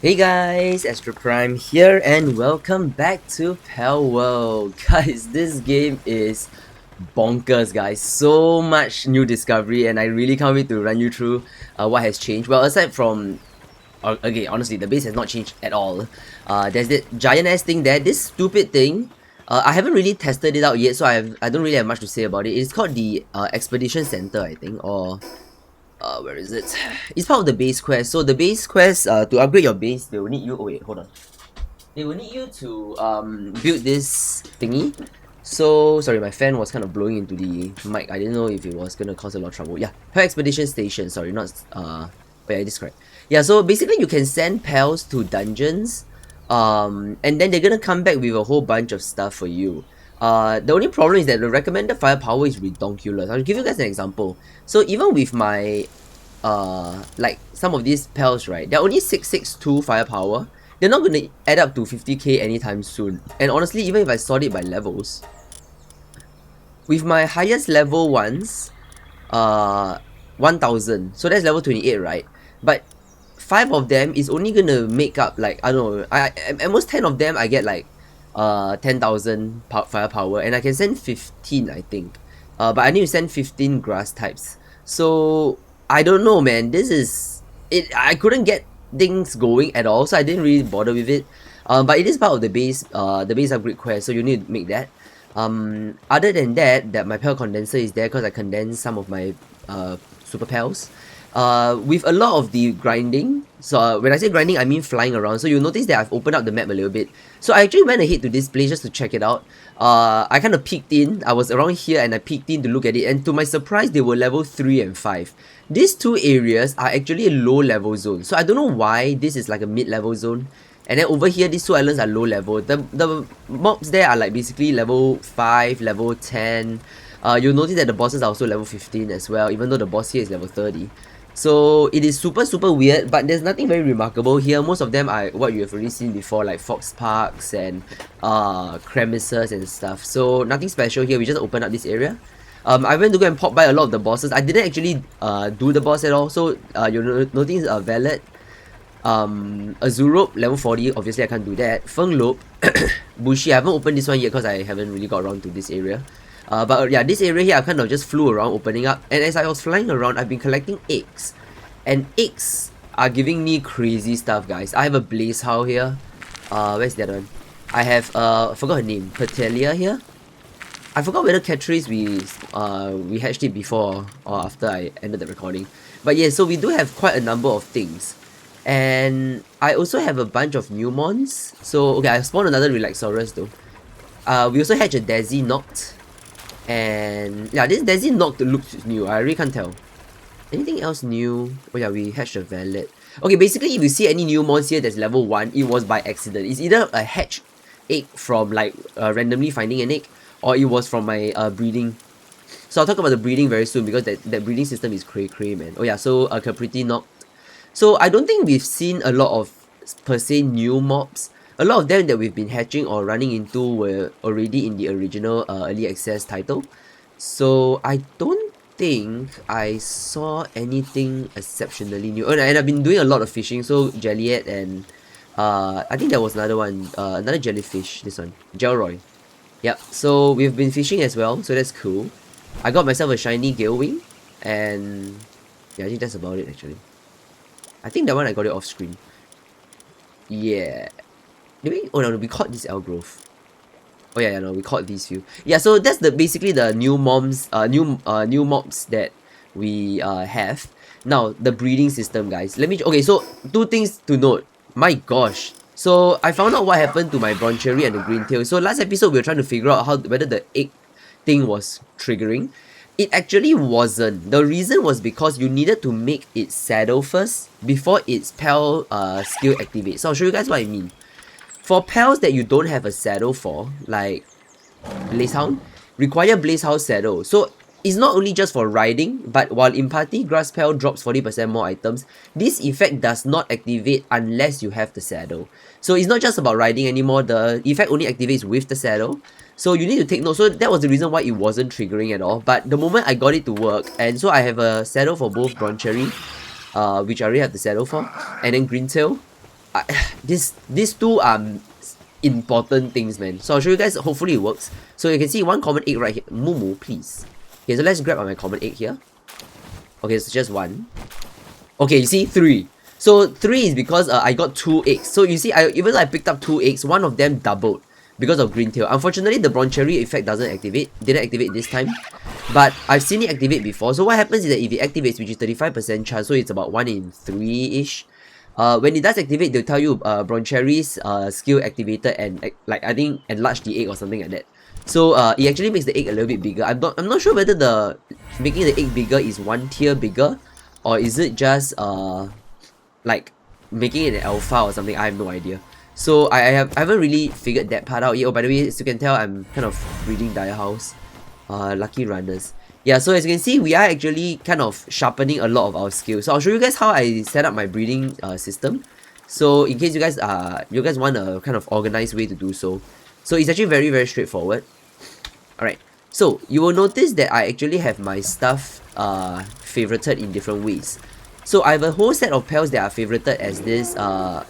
Hey guys, Astro Prime here and welcome back to Palworld. Guys, this game is bonkers guys. So much new discovery and I really can't wait to run you through what has changed. Well, aside from, okay, honestly, the base has not changed at all. There's that giant ass thing there, this stupid thing. I haven't really tested it out yet, so I don't really have much to say about it. It's called the Expedition Center, I think, or where is it? It's part of the base quest. So the base quest, to upgrade your base, they will need you. Oh wait, hold on. They will need you to build this thingy. So sorry, my fan was kind of blowing into the mic. I didn't know if it was gonna cause a lot of trouble. Yeah, per expedition station. Sorry, not yeah, this is correct. Yeah, so basically you can send pals to dungeons, and then they're gonna come back with a whole bunch of stuff for you. The only problem is that the recommended firepower is redonkulous. I'll give you guys an example. So even with my like some of these pals, right, they're only 662 firepower. They're not gonna add up to 50k anytime soon. And honestly, even if I sort it by levels, with my highest level ones, 1000. So that's level 28, right? But 5 of them is only gonna make up like, I don't know, at most 10 of them I get like 10,000 firepower, and I can send 15, I think. But I need to send 15 grass types. So I don't know, man. This is it. I couldn't get things going at all, so I didn't really bother with it. But it is part of the base upgrade quest, so you need to make that. Other than that, my Pel condenser is there because I condensed some of my super pals. With a lot of the grinding, so when I say grinding, I mean flying around. So you'll notice that I've opened up the map a little bit. So I actually went ahead to this place just to check it out. I kind of peeked in. I was around here and I peeked in to look at it, and to my surprise, they were level 3 and 5. These two areas are actually a low level zone. So I don't know why this is like a mid level zone. And then over here, these two islands are low level. The mobs there are like basically level 5, level 10. You'll notice that the bosses are also level 15 as well, even though the boss here is level 30. So it is super weird, but there's nothing very remarkable here. Most of them are what you have already seen before, like Fox Parks and Cremisses and stuff. So nothing special here. We just opened up this area. I went to go and pop by a lot of the bosses. I didn't actually do the boss at all. So you'll notice a Valet, Azurope, level 40. Obviously I can't do that. Fenglope, Bushi. I haven't opened this one yet because I haven't really got around to this area. But yeah, this area here I kind of just flew around opening up, and as I was flying around, I've been collecting eggs, and eggs are giving me crazy stuff, guys. I have a Blaze Howl here. Where's the other one? I have I forgot her name, Petelia here. I forgot whether Catrice we hatched it before or after I ended the recording. But yeah, so we do have quite a number of things. And I also have a bunch of new mons. So okay, I spawned another Relaxaurus though. We also hatched a Desi Noct. And yeah, this Desi Noct looks new. I really can't tell. Anything else new? Oh yeah, we hatched a Valet. Okay, basically if you see any new mons here that's level 1, it was by accident. It's either a hatch egg from like randomly finding an egg, or it was from my breeding. So I'll talk about the breeding very soon because that breeding system is cray, man. Oh yeah, so Capriti Noct. So I don't think we've seen a lot of per se new mobs. A lot of them that we've been hatching or running into were already in the original early access title. So I don't think I saw anything exceptionally new. And I've been doing a lot of fishing, so Jelliet and I think there was another one, another jellyfish, this one, Gelroy. Yep, so we've been fishing as well, so that's cool. I got myself a shiny Gale Wing, and yeah, I think that's about it actually. I think that one I got it off screen. Yeah. Maybe, oh no, we caught this Elgrove. Oh yeah, no, we caught these few. Yeah, so that's basically the new mobs that we have. Now the breeding system, guys. Okay, so 2 things to note. My gosh. So I found out what happened to my Broncherry and the Green Tail. So last episode we were trying to figure out whether the egg thing was triggering. It actually wasn't. The reason was because you needed to make its saddle first before its Pel skill activates. So I'll show you guys what I mean. For pals that you don't have a saddle for, like Blazehound, require Blazehound saddle. So it's not only just for riding, but while in party, Grass Pal drops 40% more items, this effect does not activate unless you have the saddle. So it's not just about riding anymore, the effect only activates with the saddle. So you need to take note. So that was the reason why it wasn't triggering at all. But the moment I got it to work, and so I have a saddle for both Broncherry, which I already have the saddle for, and then Green Tail. these two are important things, man. So I'll show you guys, hopefully it works. So you can see one common egg right here. Mumu, please. Okay, so let's grab my common egg here. Okay, it's just one. Okay, you see, 3. So 3 is because I got 2 eggs. So you see, even though I picked up 2 eggs, one of them doubled because of green tail. Unfortunately, the broncherry effect didn't activate this time. But I've seen it activate before. So what happens is that if it activates, which is 35% chance, so it's about 1 in 3-ish. When it does activate, they'll tell you broncherry's skill activated and like I think enlarge the egg or something like that. So it actually makes the egg a little bit bigger. I'm not sure whether the making the egg bigger is 1 tier bigger, or is it just like making it an alpha or something. I have no idea. So I haven't really figured that part out yet. Oh, by the way, as you can tell, I'm kind of reading Dire House. Lucky runners. Yeah, so as you can see, we are actually kind of sharpening a lot of our skills. So I'll show you guys how I set up my breeding system. So in case you guys want a kind of organized way to do so. So it's actually very, very straightforward. Alright, so you will notice that I actually have my stuff favorited in different ways. So I have a whole set of pals that are favorited as this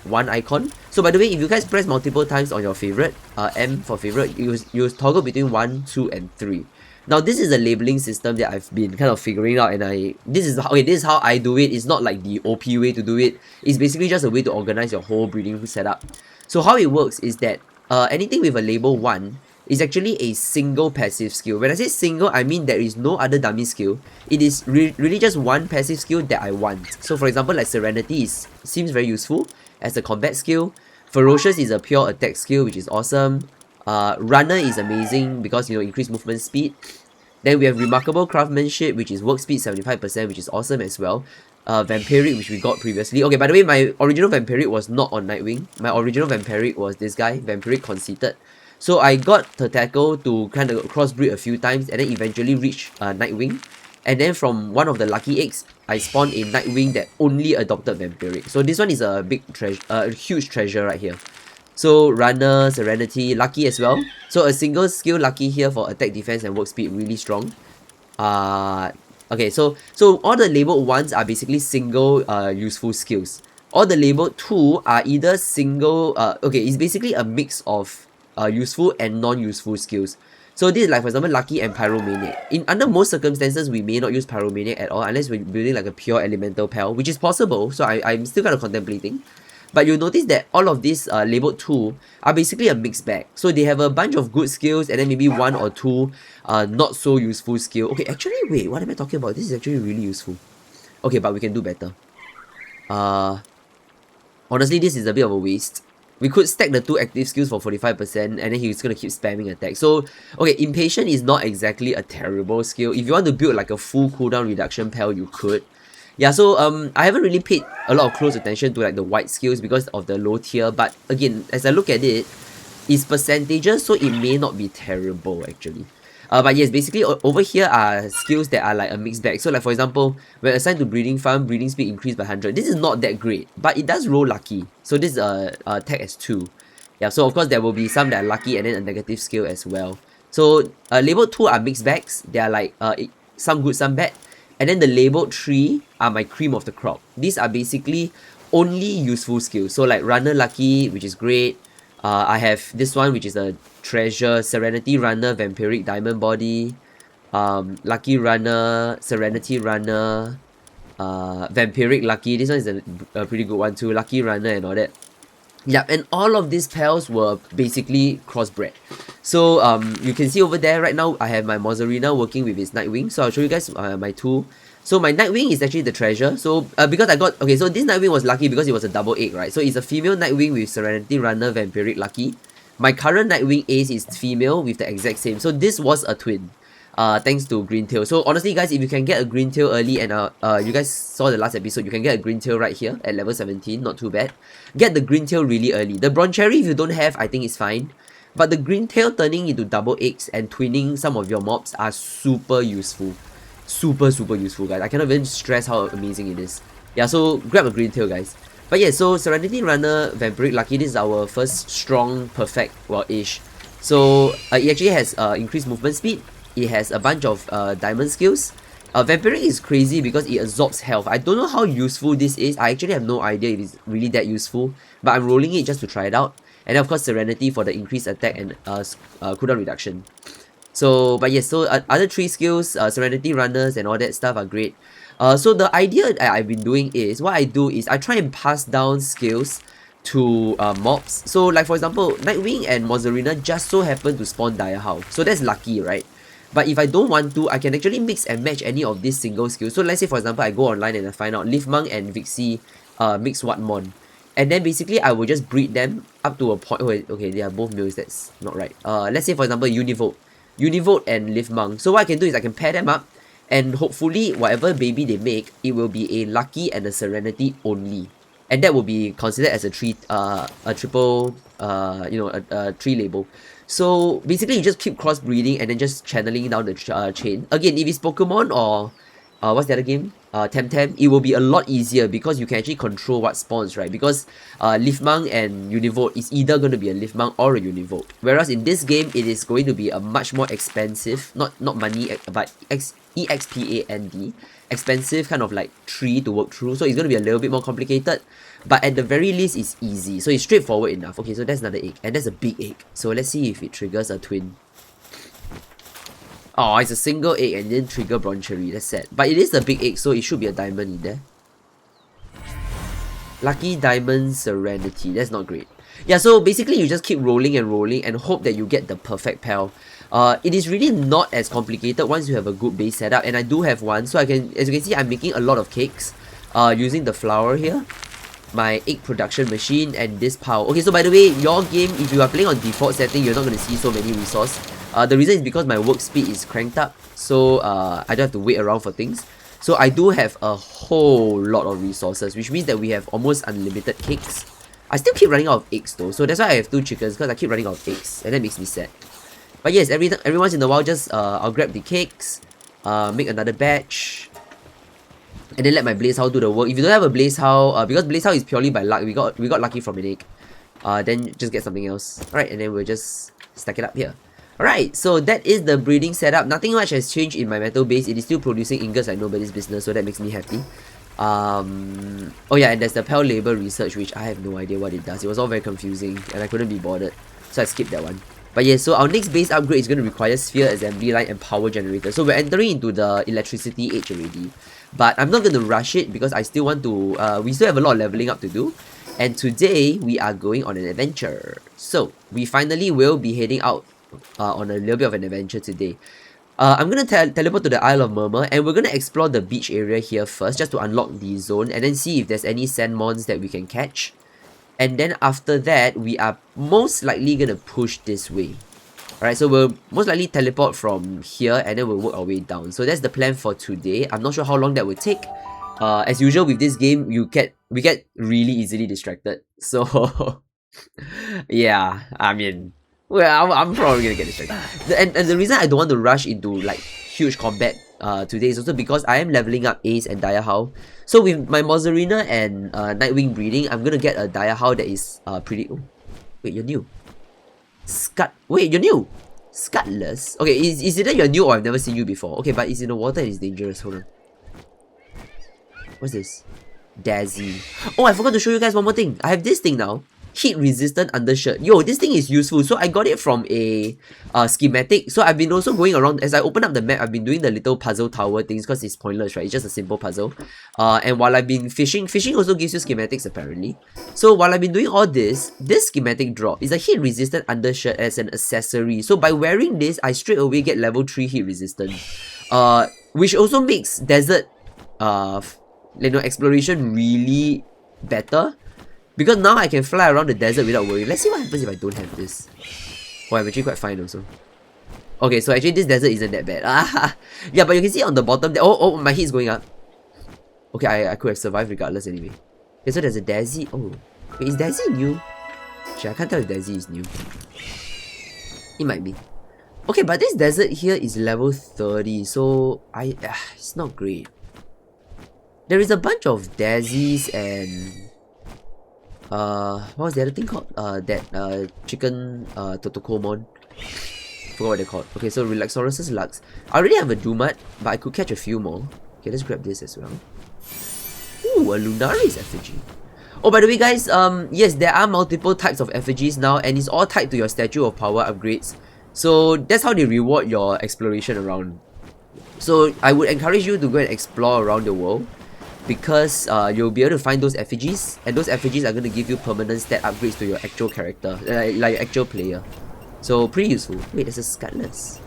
one icon. So by the way, if you guys press multiple times on your favorite, M for favorite, you toggle between 1, 2, and 3. Now this is a labeling system that I've been kind of figuring out, and this is how I do it. It's not like the OP way to do it. It's basically just a way to organize your whole breeding setup. So how it works is that anything with a label 1 is actually a single passive skill. When I say single, I mean there is no other dummy skill. It is really just one passive skill that I want. So for example, like Serenity seems very useful as a combat skill. Ferocious is a pure attack skill, which is awesome. Runner is amazing because, you know, increased movement speed. Then we have Remarkable Craftsmanship, which is work speed 75%, which is awesome as well. Vampiric, which we got previously. Okay, by the way, my original Vampiric was not on Nightwing. My original Vampiric was this guy, Vampiric Conceited. So I got Tentacle to kind of crossbreed a few times and then eventually reach Nightwing. And then from one of the lucky eggs, I spawned a Nightwing that only adopted Vampiric. So this one is a big treasure, huge treasure right here. So Runner, Serenity, Lucky as well. So a single skill Lucky here for attack, defense, and work speed, really strong. Okay, so all the labeled ones are basically single useful skills. All the labeled 2 are either single, okay, it's basically a mix of useful and non-useful skills. So this is like, for example, Lucky and Pyromaniac. Under most circumstances, we may not use Pyromaniac at all unless we're building like a pure elemental pal, which is possible. So I'm still kind of contemplating. But you'll notice that all of these labeled 2 are basically a mixed bag. So they have a bunch of good skills and then maybe 1 or 2 not so useful skill. Okay, actually, wait, what am I talking about? This is actually really useful. Okay, but we can do better. Honestly, this is a bit of a waste. We could stack the 2 active skills for 45% and then he's gonna keep spamming attack. So, okay, Impatient is not exactly a terrible skill. If you want to build like a full cooldown reduction pal, you could. Yeah, so I haven't really paid a lot of close attention to like the white skills because of the low tier. But again, as I look at it, it's percentages, so it may not be terrible actually. But yes, basically over here are skills that are like a mixed bag. So like for example, when assigned to breeding farm, breeding speed increased by 100. This is not that great, but it does roll lucky. So this is tag as 2. Yeah, so of course there will be some that are lucky and then a negative skill as well. So labeled 2 are mixed bags. They are like some good, some bad. And then the labeled 3 are my cream of the crop. These are basically only useful skills. So like Runner Lucky, which is great. I have this one, which is a treasure, Serenity Runner, Vampiric Diamond Body, Lucky Runner, Serenity Runner, Vampiric Lucky. This one is a pretty good one too, Lucky Runner and all that. Yeah, and all of these pals were basically crossbred. So you can see over there right now, I have my Mozzarina working with its Nightwing. So I'll show you guys my 2. So my Nightwing is actually the treasure. So because I got, okay, so this Nightwing was lucky because it was a double egg, right? So it's a female Nightwing with Serenity Runner, Vampiric Lucky. My current Nightwing Ace is female with the exact same. So this was a twin. Thanks to Green Tail. So honestly guys, if you can get a Green Tail early, and you guys saw the last episode, you can get a Green Tail right here at level 17, not too bad. Get the Green Tail really early. The Broncherry, if you don't have, I think it's fine. But the Green Tail turning into double eggs and twinning some of your mobs are super useful. Super useful, guys. I cannot even stress how amazing it is. Yeah, so grab a Green Tail, guys. But yeah, so Serenity Runner, Vampiric Lucky, this is our first strong, perfect, well-ish. So it actually has increased movement speed. It has a bunch of diamond skills. Vampiric is crazy because it absorbs health. I don't know how useful this is. I actually have no idea if it's really that useful. But I'm rolling it just to try it out. And then of course Serenity for the increased attack and cooldown reduction. So, but yes, so other 3 skills, Serenity Runners and all that stuff are great. So the idea that I've been doing is, what I do is I try and pass down skills to mobs. So like for example, Nightwing and Mozzarina just so happen to spawn Direhao. So that's lucky, right? But if I don't want to, I can actually mix and match any of these single skills. So let's say for example, I go online and I find out Leafmonk and Vixie mix Whatmon. And then basically I will just breed them up to a point. Wait, okay, they are both males, that's not right. Let's say for example, Univolt and Leafmonk. So what I can do is I can pair them up, and hopefully whatever baby they make, it will be a Lucky and a Serenity only. And that will be considered as a triple, a tree label. So basically you just keep crossbreeding and then just channeling down the chain. Again, if it's Pokemon or what's the other game? Temtem, it will be a lot easier because you can actually control what spawns, right? Because Leafmonk and Univolt is either going to be a Leafmonk or a Univolt. Whereas in this game, it is going to be a much more expensive, not money, but EXPAND, expensive kind of like tree to work through. So it's going to be a little bit more complicated. But at the very least, it's easy. So it's straightforward enough. Okay, so that's another egg. And that's a big egg. So let's see if it triggers a twin. Oh, it's a single egg and then trigger Bronchery. That's sad. But it is a big egg, so it should be a diamond in there. Lucky Diamond Serenity. That's not great. Yeah, so basically you just keep rolling and hope that you get the perfect pal. It is really not as complicated once you have a good base setup, and I do have one. So I can, as you can see, I'm making a lot of cakes using the flour here, my egg production machine, and this pile. Okay, so by the way, your game, if you are playing on default setting, you're not going to see so many resources. The reason is because my work speed is cranked up, so I don't have to wait around for things. So I do have a whole lot of resources, which means that we have almost unlimited cakes. I still keep running out of eggs though, so that's why I have 2 chickens, because I keep running out of eggs, and that makes me sad. But yes, every once in a while, just I'll grab the cakes, make another batch, and then let my Blaze Howl do the work. If you don't have a Blaze Howl, because Blaze Howl is purely by luck, we got lucky from an egg. Then just get something else. Alright, and then we'll just stack it up here. Alright, so that is the breeding setup. Nothing much has changed in my metal base. It is still producing ingots like nobody's business, so that makes me happy. Oh yeah, and there's the Pal Labor research, which I have no idea what it does. It was all very confusing, and I couldn't be bothered, so I skipped that one. But yeah, so our next base upgrade is going to require Sphere Assembly Line and Power Generator. So we're entering into the electricity age already. But I'm not going to rush it because I still want to, we still have a lot of leveling up to do. And today, we are going on an adventure. So, we finally will be heading out on a little bit of an adventure today. I'm going to teleport to the Isle of Murmur, and we're going to explore the beach area here first, just to unlock the zone, and then see if there's any sand mons that we can catch. And then after that, we are most likely going to push this way. Alright, so we'll most likely teleport from here, and then we'll work our way down. So that's the plan for today. I'm not sure how long that will take. As usual with this game, we get really easily distracted. So yeah, I mean, well, I'm probably gonna get distracted. And the reason I don't want to rush into like huge combat today is also because I am leveling up Ace and Direhao. So with my Mozzarina and Nightwing breeding, I'm gonna get a Direhao that is pretty. Oh, wait, you're new. Wait, you're new. Scutless. Okay, is it that you're new or I've never seen you before? Okay, but it's in the water and it's dangerous. Hold on. What's this? Dazzy. Oh, I forgot to show you guys one more thing. I have this thing now. Heat resistant undershirt. Yo, this thing is useful. So I got it from a schematic. So I've been also going around, as I open up the map, I've been doing the little puzzle tower things because it's pointless, right? It's just a simple puzzle. And while I've been fishing also gives you schematics apparently. So while I've been doing all this schematic drop is a heat resistant undershirt as an accessory. So by wearing this, I straight away get level 3 heat resistant. Which also makes desert exploration really better. Because now I can fly around the desert without worrying. Let's see what happens if I don't have this. Oh, I'm actually quite fine also. Okay, so actually this desert isn't that bad. Yeah, but you can see on the bottom there. Oh, my heat is going up. Okay, I could have survived regardless anyway. Okay, so there's a Dazzy. Oh, wait, is Dazzy new? Actually, I can't tell if Dazzy is new. It might be. Okay, but this desert here is level 30, so it's not great. There is a bunch of Dazzies and what was the other thing called? That chicken Totokomon. Forgot what they're called. Okay, so Relaxorus's Lux. I already have a Doomat, but I could catch a few more. Okay, let's grab this as well. Ooh, a Lunari's effigy. Oh, by the way, guys, yes, there are multiple types of effigies now, and it's all tied to your Statue of Power upgrades. So that's how they reward your exploration around. So I would encourage you to go and explore around the world, because you'll be able to find those effigies, and those effigies are going to give you permanent stat upgrades to your actual character, like your actual player. So pretty useful. Wait, there's a Skutless.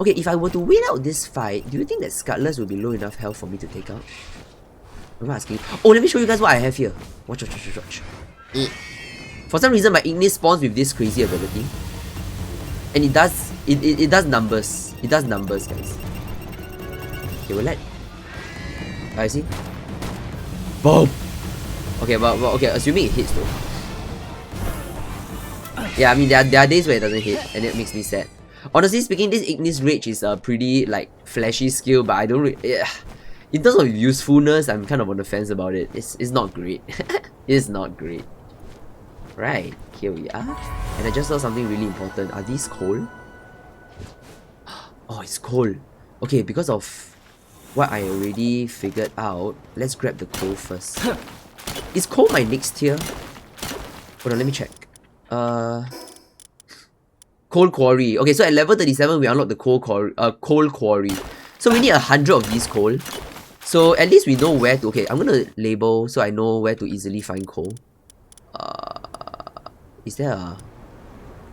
Okay, if I were to wait out this fight, do you think that Skutless will be low enough health for me to take out? I'm not asking. Oh, let me show you guys what I have here. Watch. For some reason, my Ignis spawns with this crazy ability, and it does numbers. It does numbers, guys. Okay, we'll let. I see. Boom. Okay, but okay, assuming it hits though. Yeah, I mean there are days where it doesn't hit, and it makes me sad. Honestly speaking, this Ignis Rage is a pretty like flashy skill, but I don't really. In terms of usefulness, I'm kind of on the fence about it. It's not great. It's not great. Right, here we are. And I just saw something really important. Are these coal? Oh, it's coal. Okay, because of what I already figured out, let's grab the coal first. Is coal my next tier? Hold on, let me check. Coal quarry. Okay, so at level 37 we unlock the coal quarry. So we need 100 of these coal. So at least we know where to. Okay, I'm gonna label so I know where to easily find coal. Is there a?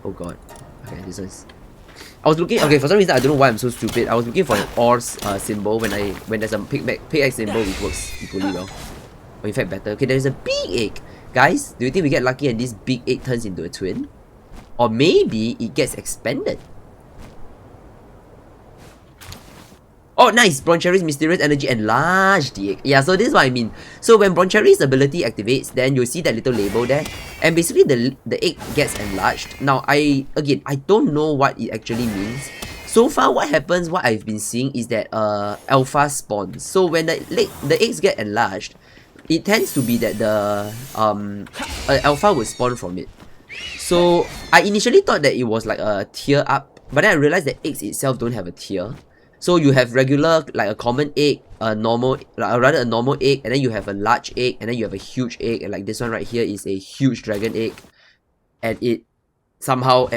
Oh god. Okay, this is. I was looking. Okay, for some reason I don't know why I'm so stupid. I was looking for an ore symbol when there's a pickaxe symbol which works equally well. Or in fact better. Okay, there's a big egg. Guys, do you think we get lucky and this big egg turns into a twin? Or maybe it gets expanded? Oh, nice! Broncherry's Mysterious Energy enlarged the egg. Yeah, so this is what I mean. So when Broncherry's ability activates, then you'll see that little label there. And basically the egg gets enlarged. Now, I don't know what it actually means. So far, what I've been seeing is that alpha spawns. So when the eggs get enlarged, it tends to be that the alpha will spawn from it. So I initially thought that it was like a tier up, but then I realized that eggs itself don't have a tier. So you have regular, like a common egg, a normal egg, and then you have a large egg, and then you have a huge egg, and like this one right here is a huge dragon egg, and it somehow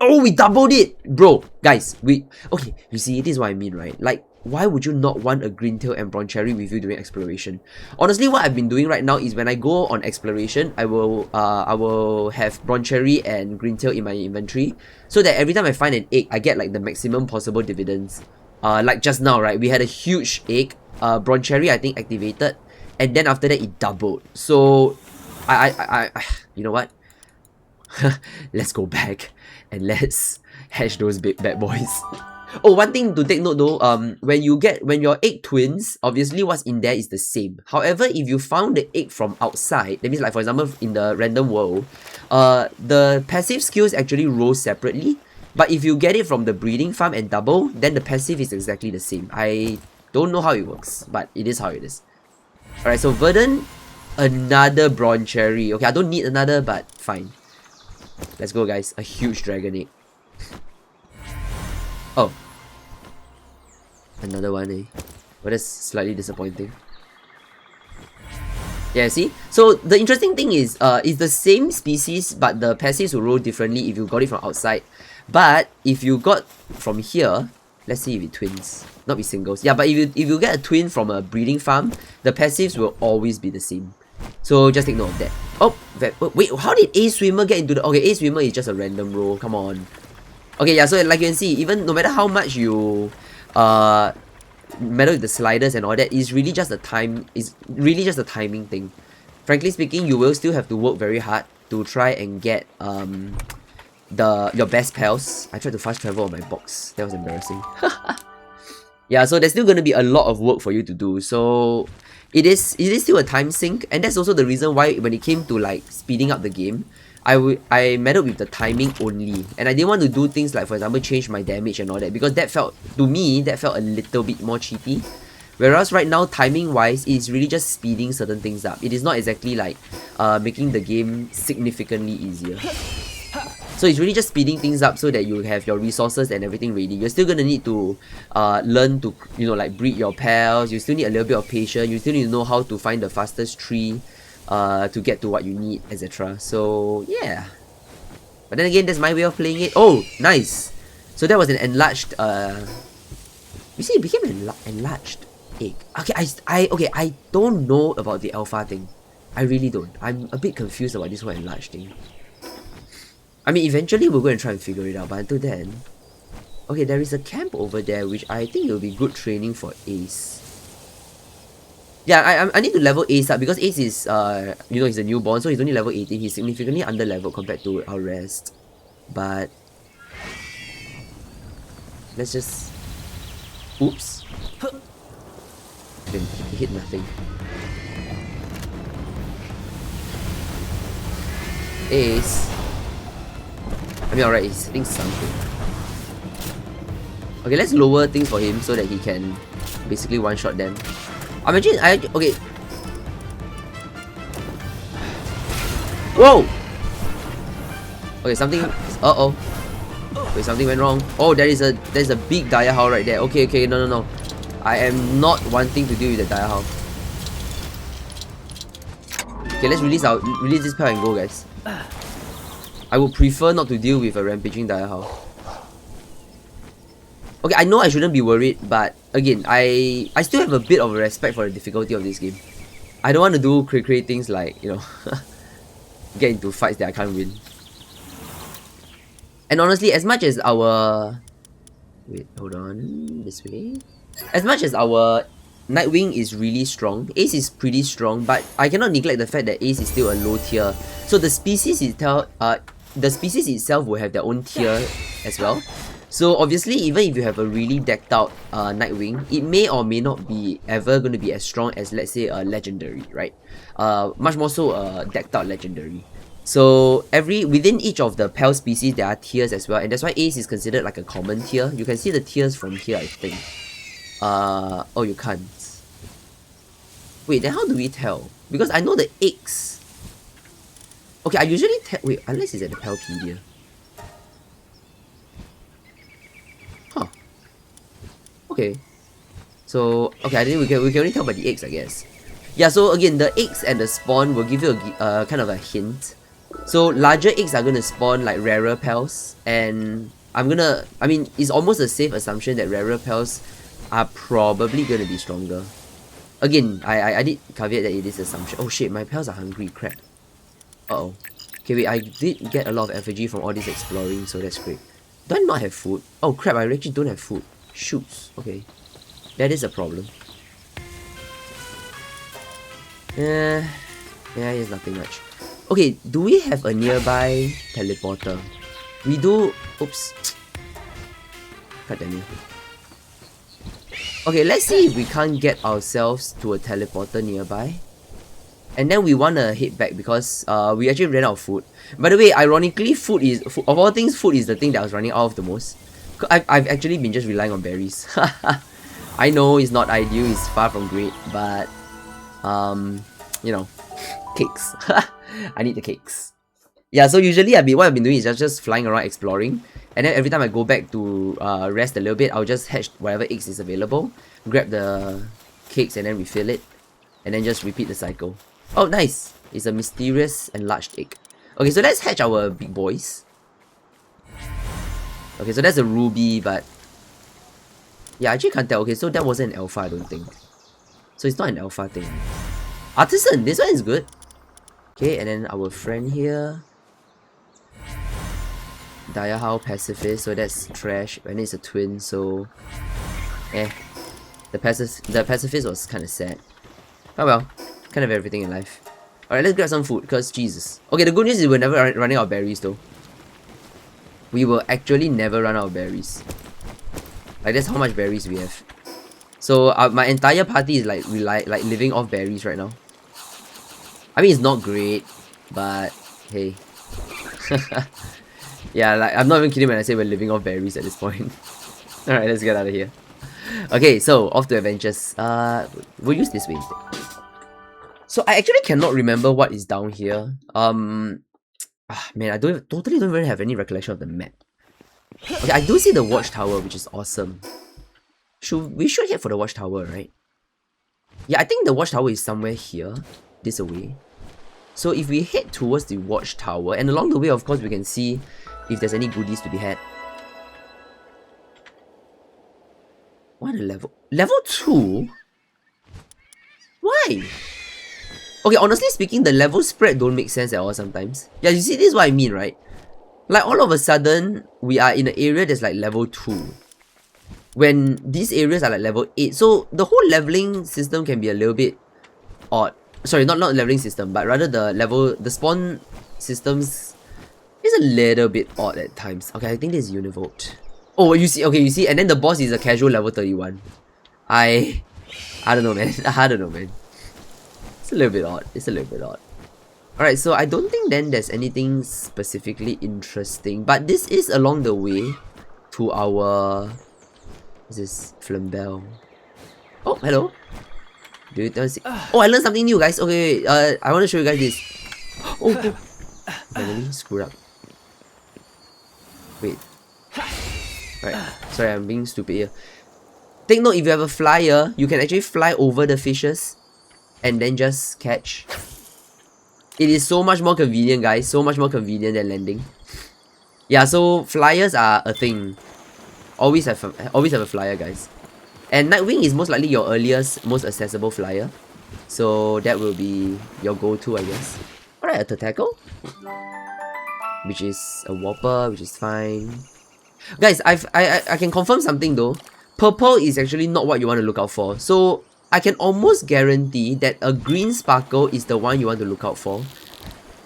oh, we doubled it, bro, guys. Okay, you see, this is what I mean, right? Like, why would you not want a green tail and broncherry with you during exploration? Honestly, what I've been doing right now is when I go on exploration, I will have broncherry and green tail in my inventory, so that every time I find an egg, I get like the maximum possible dividends. Like just now, right? We had a huge egg. Broncherry, I think, activated, and then after that, it doubled. So, you know what? Let's go back and let's hatch those big bad boys. Oh, one thing to take note though, when your egg twins, obviously what's in there is the same. However, if you found the egg from outside, that means like for example in the random world, the passive skills actually roll separately. But if you get it from the breeding farm and double, then the passive is exactly the same. I don't know how it works, but it is how it is. Alright, so Verdant, another broncherry. Okay, I don't need another, but fine. Let's go, guys. A huge dragon egg. Oh. Another one, eh? Well, that's slightly disappointing. Yeah, see? So, the interesting thing is, it's the same species, but the passives will roll differently if you got it from outside. But, if you got from here, let's see if it twins. Not be singles. Yeah, but if you get a twin from a breeding farm, the passives will always be the same. So, just take note of that. Oh, wait, how did A Swimmer get into the... Okay, A Swimmer is just a random roll. Come on. Okay, yeah, so like you can see, even no matter how much you... meddle with the sliders and all that, is really just a timing thing. Frankly speaking, you will still have to work very hard to try and get your best pals. I tried to fast travel on my box. That was embarrassing. Yeah, so there's still gonna be a lot of work for you to do. So it is still a time sink, and that's also the reason why when it came to like speeding up the game, I meddled with the timing only, and I didn't want to do things like, for example, change my damage and all that, because that felt, to me, a little bit more cheaty. Whereas right now, timing wise, it's really just speeding certain things up. It is not exactly like making the game significantly easier. So it's really just speeding things up so that you have your resources and everything ready. You're still gonna need to learn to, you know, like breed your pals. You still need a little bit of patience. You still need to know how to find the fastest tree to get to what you need, etc. So yeah. But then again, that's my way of playing it. Oh, nice. So that was an enlarged you see, it became an enlarged egg. Okay, I don't know about the alpha thing. I really don't. I'm a bit confused about this whole enlarged thing. I mean, eventually we're going to try and figure it out, but until then... Okay, there is a camp over there, which I think will be good training for Ace. Yeah, I need to level Ace up, because Ace is, you know, he's a newborn, so he's only level 18. He's significantly under-leveled compared to our rest. But... let's just... Oops. He hit nothing. Ace. I mean, alright, he's hitting something. Okay, let's lower things for him so that he can basically one-shot them. Imagine, okay. Whoa! Okay, something... Uh-oh. Wait, something went wrong. Oh, there's a big dire howl right there. Okay, no. I am not wanting to deal with the dire howl. Okay, let's release this pal and go, guys. I would prefer not to deal with a rampaging dire howl. Okay, I know I shouldn't be worried, but again, I still have a bit of a respect for the difficulty of this game. I don't want to do cray things like, you know, get into fights that I can't win. And honestly, as much as our... Wait, hold on. This way. As much as our Nightwing is really strong, Ace is pretty strong, but I cannot neglect the fact that Ace is still a low tier. So the species itself will have their own tier as well. So obviously, even if you have a really decked out Nightwing, it may or may not be ever going to be as strong as, let's say, a legendary, right? Much more so a decked out legendary. So within each of the pal species, there are tiers as well, and that's why Ace is considered like a common tier. You can see the tiers from here, I think. Oh, you can't. Wait, then how do we tell? Because I know the eggs. Okay, I usually tell. Wait, unless it's at the Palpedia. Huh. Okay. So, okay, I think we can only tell by the eggs, I guess. Yeah, so again, the eggs and the spawn will give you a kind of a hint. So larger eggs are gonna spawn like rarer pals, and I mean, it's almost a safe assumption that rarer pals are probably gonna be stronger. Again, I did caveat that it is assumption. Oh shit, my pals are hungry, crap. Uh-oh. Okay, wait, I did get a lot of effigy from all this exploring, so that's great. Do I not have food? Oh crap, I actually don't have food. Shoots, okay. That is a problem. Yeah, here's nothing much. Okay, do we have a nearby teleporter? We do. Oops. God damn it. Okay, let's see if we can't get ourselves to a teleporter nearby. And then we want to head back because we actually ran out of food. By the way, ironically, of all things, food is the thing that I was running out of the most. I've actually been just relying on berries. I know it's not ideal, it's far from great, but you know, cakes. I need the cakes. Yeah, so usually what I've been doing is just flying around exploring, and then every time I go back to rest a little bit, I'll just hatch whatever eggs is available, grab the cakes and then refill it, and then just repeat the cycle. Oh, nice! It's a mysterious enlarged egg. Okay, so let's hatch our big boys. Okay, so that's a ruby, but yeah, I actually can't tell. Okay, so that wasn't an alpha, I don't think. So it's not an alpha thing. Artisan, this one is good. Okay, and then our friend here. Dire Howl Pacifist, so that's trash. And it's a twin, so the pacifist was kind of sad. Oh well, kind of everything in life. Alright, let's grab some food, because Jesus. Okay, the good news is we're never running out of berries though. We will actually never run out of berries. Like, that's how much berries we have. So my entire party is like living off berries right now. I mean, it's not great, but hey. Yeah, like, I'm not even kidding when I say we're living off berries at this point. Alright, let's get out of here. Okay, so off to adventures. We'll use this way instead. So I actually cannot remember what is down here. Ah, man, I totally don't even have any recollection of the map. Okay, I do see the watchtower, which is awesome. We should head for the watchtower, right? Yeah, I think the watchtower is somewhere here, this away. So if we head towards the watchtower, and along the way, of course, we can see if there's any goodies to be had. What a level? Level 2? Why? Okay, honestly speaking, the level spread don't make sense at all sometimes. Yeah, you see, this is what I mean, right? Like, all of a sudden, we are in an area that's like level 2. When these areas are like level 8. So, the whole leveling system can be a little bit odd. Sorry, not leveling system, but rather the spawn systems is a little bit odd at times. Okay, I think this is Univolt. Oh, you see, and then the boss is a casual level 31. I don't know, man. I don't know, man. It's a little bit odd. Alright, so I don't think then there's anything specifically interesting, but this is along the way to our... This is Flambell. Oh, hello. Do you see? Oh, I learned something new, guys. Okay, I want to show you guys this. Oh, I really screwed up. Wait. Alright, sorry, I'm being stupid here. Take note, if you have a flyer, you can actually fly over the fishes and then just catch. It is so much more convenient, guys. So much more convenient than landing. Yeah, so flyers are a thing. Always have a flyer, guys. And Nightwing is most likely your earliest, most accessible flyer. So that will be your go-to, I guess. Alright, a tackle, which is a Whopper, which is fine. Guys, I can confirm something though. Purple is actually not what you want to look out for. So I can almost guarantee that a green sparkle is the one you want to look out for.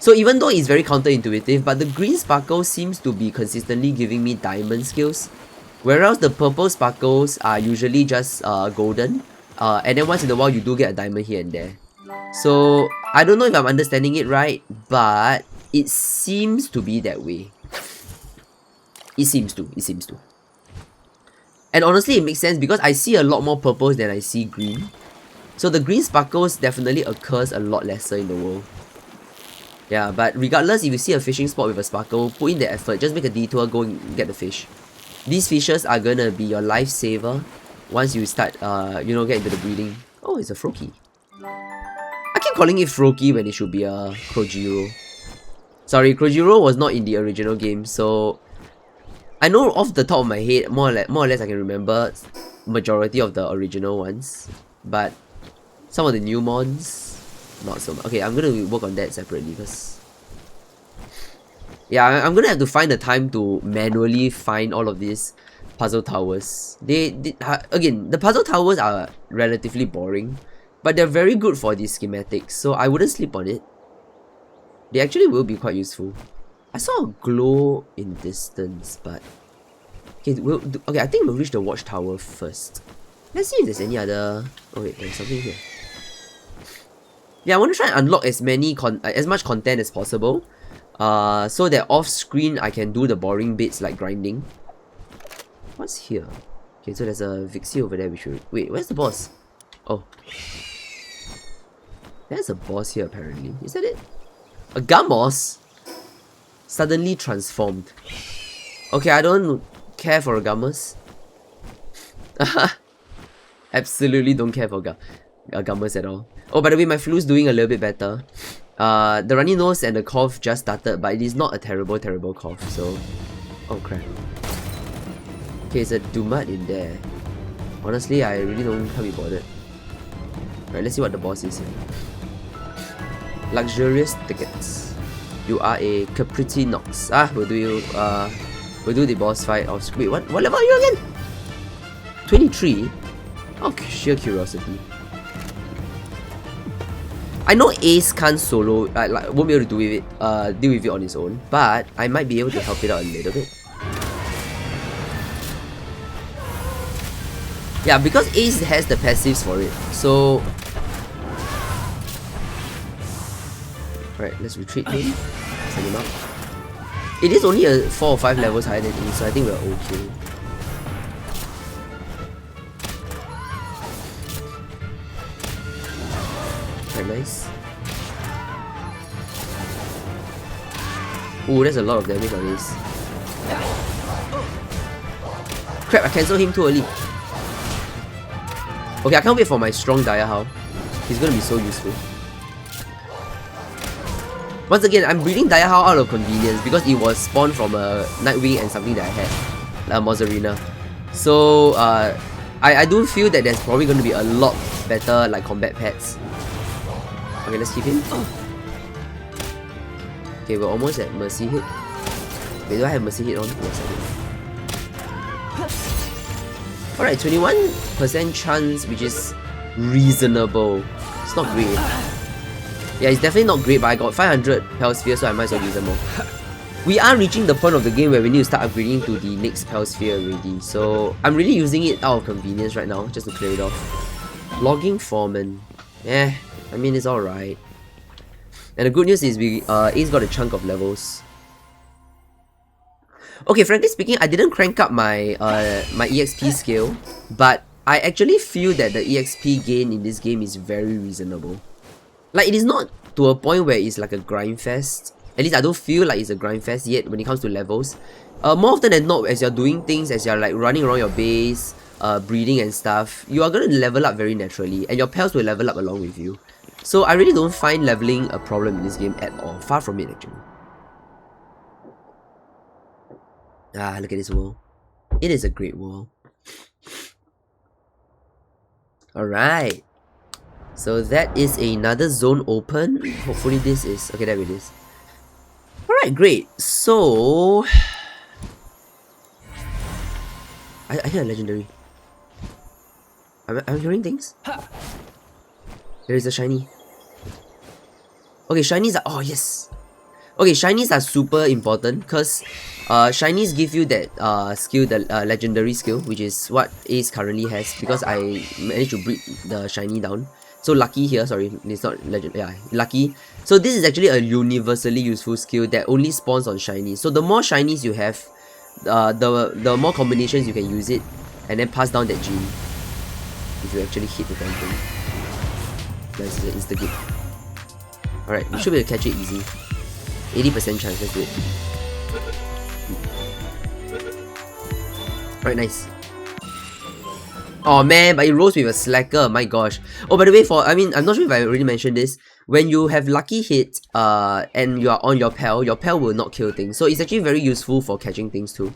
So even though it's very counterintuitive, but the green sparkle seems to be consistently giving me diamond skills, whereas the purple sparkles are usually just golden, and then once in a while you do get a diamond here and there. So I don't know if I'm understanding it right, but it seems to be that way. It seems to. And honestly, it makes sense because I see a lot more purples than I see green. So the green sparkles definitely occurs a lot lesser in the world. Yeah, but regardless, if you see a fishing spot with a sparkle, put in the effort. Just make a detour, go and get the fish. These fishes are gonna be your lifesaver once you start, get into the breeding. Oh, it's a Froakie. I keep calling it Froakie when it should be a Krojiro. Sorry, Krojiro was not in the original game, so I know off the top of my head, more or less I can remember majority of the original ones, but some of the new mons, not so much. Okay, I'm gonna work on that separately because yeah, I'm gonna have to find the time to manually find all of these puzzle towers. Again, the puzzle towers are relatively boring, but they're very good for these schematics, so I wouldn't sleep on it. They actually will be quite useful. I saw a glow in distance, but okay, I think we'll reach the watchtower first. Let's see if there's any other... Oh wait, there's something here. Yeah, I want to try and unlock as much content as possible, so that off screen I can do the boring bits like grinding. What's here? Okay, so there's a Vixie over there. Wait, where's the boss? Oh, there's a boss here apparently. Is that it? A Gamos? Suddenly transformed. Okay, I don't care for a Gamos. Absolutely don't care for Gamos at all. Oh, by the way, my flu's doing a little bit better. The runny nose and the cough just started, but it is not a terrible cough, so... Oh crap. Okay, it's a Dumat in there. Honestly, I really can't be bothered. Right, let's see what the boss is here. Luxurious tickets. You are a Capriti Nox. We'll do the boss fight off screen. Wait, what level are you again? 23? Oh, sheer curiosity. I know Ace can't solo, won't be able to deal with it on his own, but I might be able to help it out a little bit. Yeah, because Ace has the passives for it, so... Right, let's retreat him. Send him out. It is only a 4 or 5 levels higher than him, so I think we're okay. Very nice. Oh, that's a lot of damage on this. Crap, I cancelled him too early. Okay, I can't wait for my strong Dire Howl. He's gonna be so useful. Once again, I'm breeding Dire Howl out of convenience because it was spawned from a Nightwing and something that I had, Mozzarina. So I do feel that there's probably going to be a lot better like combat pets. Okay, let's keep him. Okay, we're almost at Mercy Hit. Wait, do I have Mercy Hit on? Yes, I do. Alright, 21% chance, which is reasonable. It's not great. Yeah, it's definitely not great, but I got 500 Palsphere, so I might as well use them more. We are reaching the point of the game where we need to start upgrading to the next Palsphere already. So I'm really using it out of convenience right now, just to clear it off. Logging Foreman. I mean, it's alright. And the good news is Ace got a chunk of levels. Okay, frankly speaking, I didn't crank up my my EXP scale, but I actually feel that the EXP gain in this game is very reasonable. Like, it is not to a point where it's like a grind fest. At least I don't feel like it's a grind fest yet when it comes to levels. More often than not, as you're doing things, as you're like running around your base, breeding and stuff, you are going to level up very naturally, and your pals will level up along with you. So I really don't find leveling a problem in this game at all. Far from it, actually. Ah, look at this wall. It is a great wall. Alright. So that is another zone open. Hopefully this is... Okay, there it is. Alright, great. So... I hear a legendary. I'm hearing things. There is a shiny. Okay, shinies are... Oh, yes. Okay, shinies are super important because shinies give you that skill, the legendary skill, which is what Ace currently has because I managed to breed the shiny down. So lucky here, sorry, it's not legend, yeah, lucky. So this is actually a universally useful skill that only spawns on shinies. So the more shinies you have, the more combinations you can use it and then pass down that gene. If you actually hit the damn thing. Nice, it's the gate. Alright, we should be able to catch it easy. 80% chance, let's do it. Alright, nice. Oh man, but it rolls with a slacker, my gosh. Oh, by the way, I'm not sure if I already mentioned this. When you have lucky hit, and you are on your pal will not kill things. So it's actually very useful for catching things too.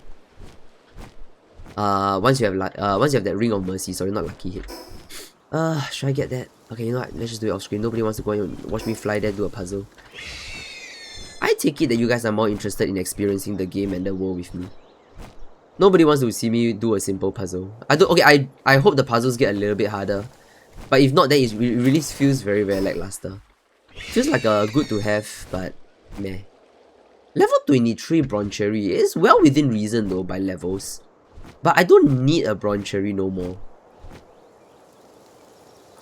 Once you have that Ring of Mercy, sorry, not lucky hit. Should I get that? Okay, you know what? Let's just do it off screen. Nobody wants to go and watch me fly there, do a puzzle. I take it that you guys are more interested in experiencing the game and the world with me. Nobody wants to see me do a simple puzzle. I hope the puzzles get a little bit harder. But if not, then it really feels very, very lackluster. Feels like a good to have, but meh. Level 23 Bronze Cherry is well within reason though by levels. But I don't need a Bronze Cherry no more.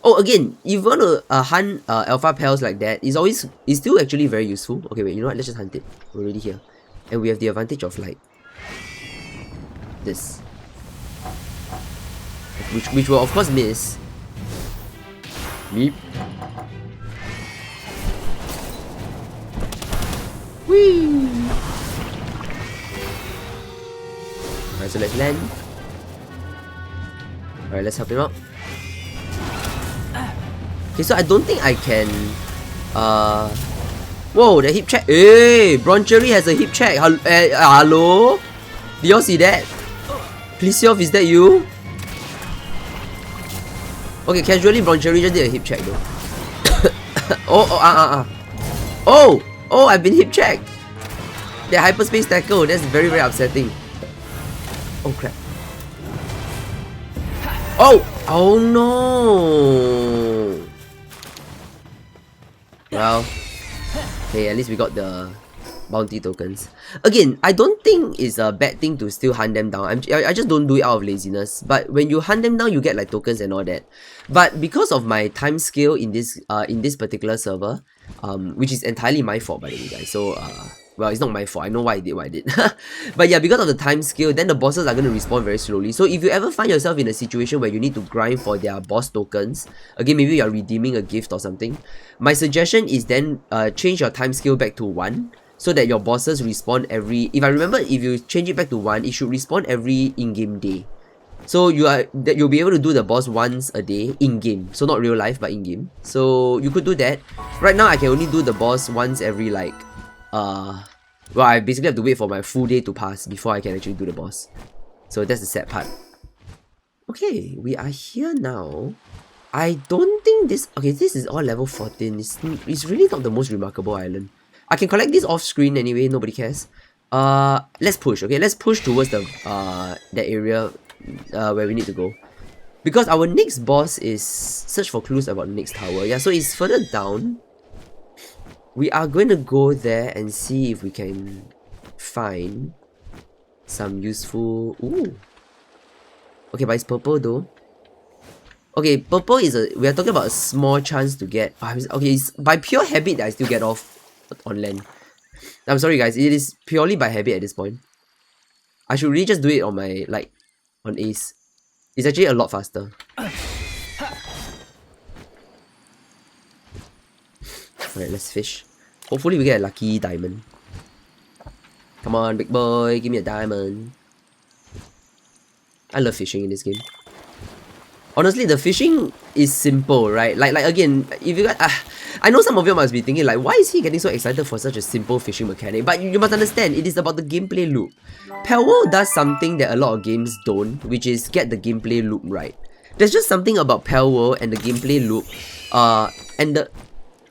Oh, again, if you want to hunt alpha pals like that, it's still actually very useful. Okay, wait, you know what? Let's just hunt it. We're already here. And we have the advantage of like this. Which will of course miss. Meep. Whee! Alright, so let's land. Alright, let's help him out. Okay, so I don't think I can... Whoa, the hip check. Hey, Bronze Cherry has a hip check. Hello? Did y'all see that? Please, is that you? Okay, casually, Bronze Cherry just did a hip check though. Oh, I've been hip checked. That hyperspace tackle, that's very, very upsetting. Oh crap. Oh no. Well, hey, at least we got the bounty tokens. Again, I don't think it's a bad thing to still hunt them down. I just don't do it out of laziness. But when you hunt them down, you get like tokens and all that. But because of my time scale in this particular server, which is entirely my fault by the way, guys. So well, it's not my fault. I know why I did what I did. But yeah, because of the time scale, then the bosses are going to respawn very slowly. So if you ever find yourself in a situation where you need to grind for their boss tokens, again, maybe you're redeeming a gift or something, my suggestion is then change your time scale back to 1. so that your bosses respawn every, if I remember, if you change it back to 1, it should respawn every in-game day. So you'll be able to do the boss once a day in-game. So not real life, but in-game. So you could do that. Right now I can only do the boss once every like well, I basically have to wait for my full day to pass before I can actually do the boss. So that's the sad part. Okay, we are here now. I don't think this... Okay, this is all level 14. It's really not the most remarkable island. I can collect this off screen anyway, nobody cares. Let's push, okay? Let's push towards the that area where we need to go. Because our next boss is search for clues about the next tower. Yeah, so it's further down. We are going to go there and see if we can find some useful... Ooh. Okay, but it's purple though. Okay, purple is a... We are talking about a small chance to get... Okay, it's by pure habit that I still get off on land. I'm sorry guys, it is purely by habit at this point. I should really just do it on my... like, on ace. It's actually a lot faster. Alright, let's fish. Hopefully we get a lucky diamond. Come on, big boy, give me a diamond. I love fishing in this game. Honestly, the fishing is simple, right? Like again, if you guys... I know some of you must be thinking like, why is he getting so excited for such a simple fishing mechanic? But you must understand, it is about the gameplay loop. Palworld does something that a lot of games don't, which is get the gameplay loop right. There's just something about Palworld and the gameplay loop, and the...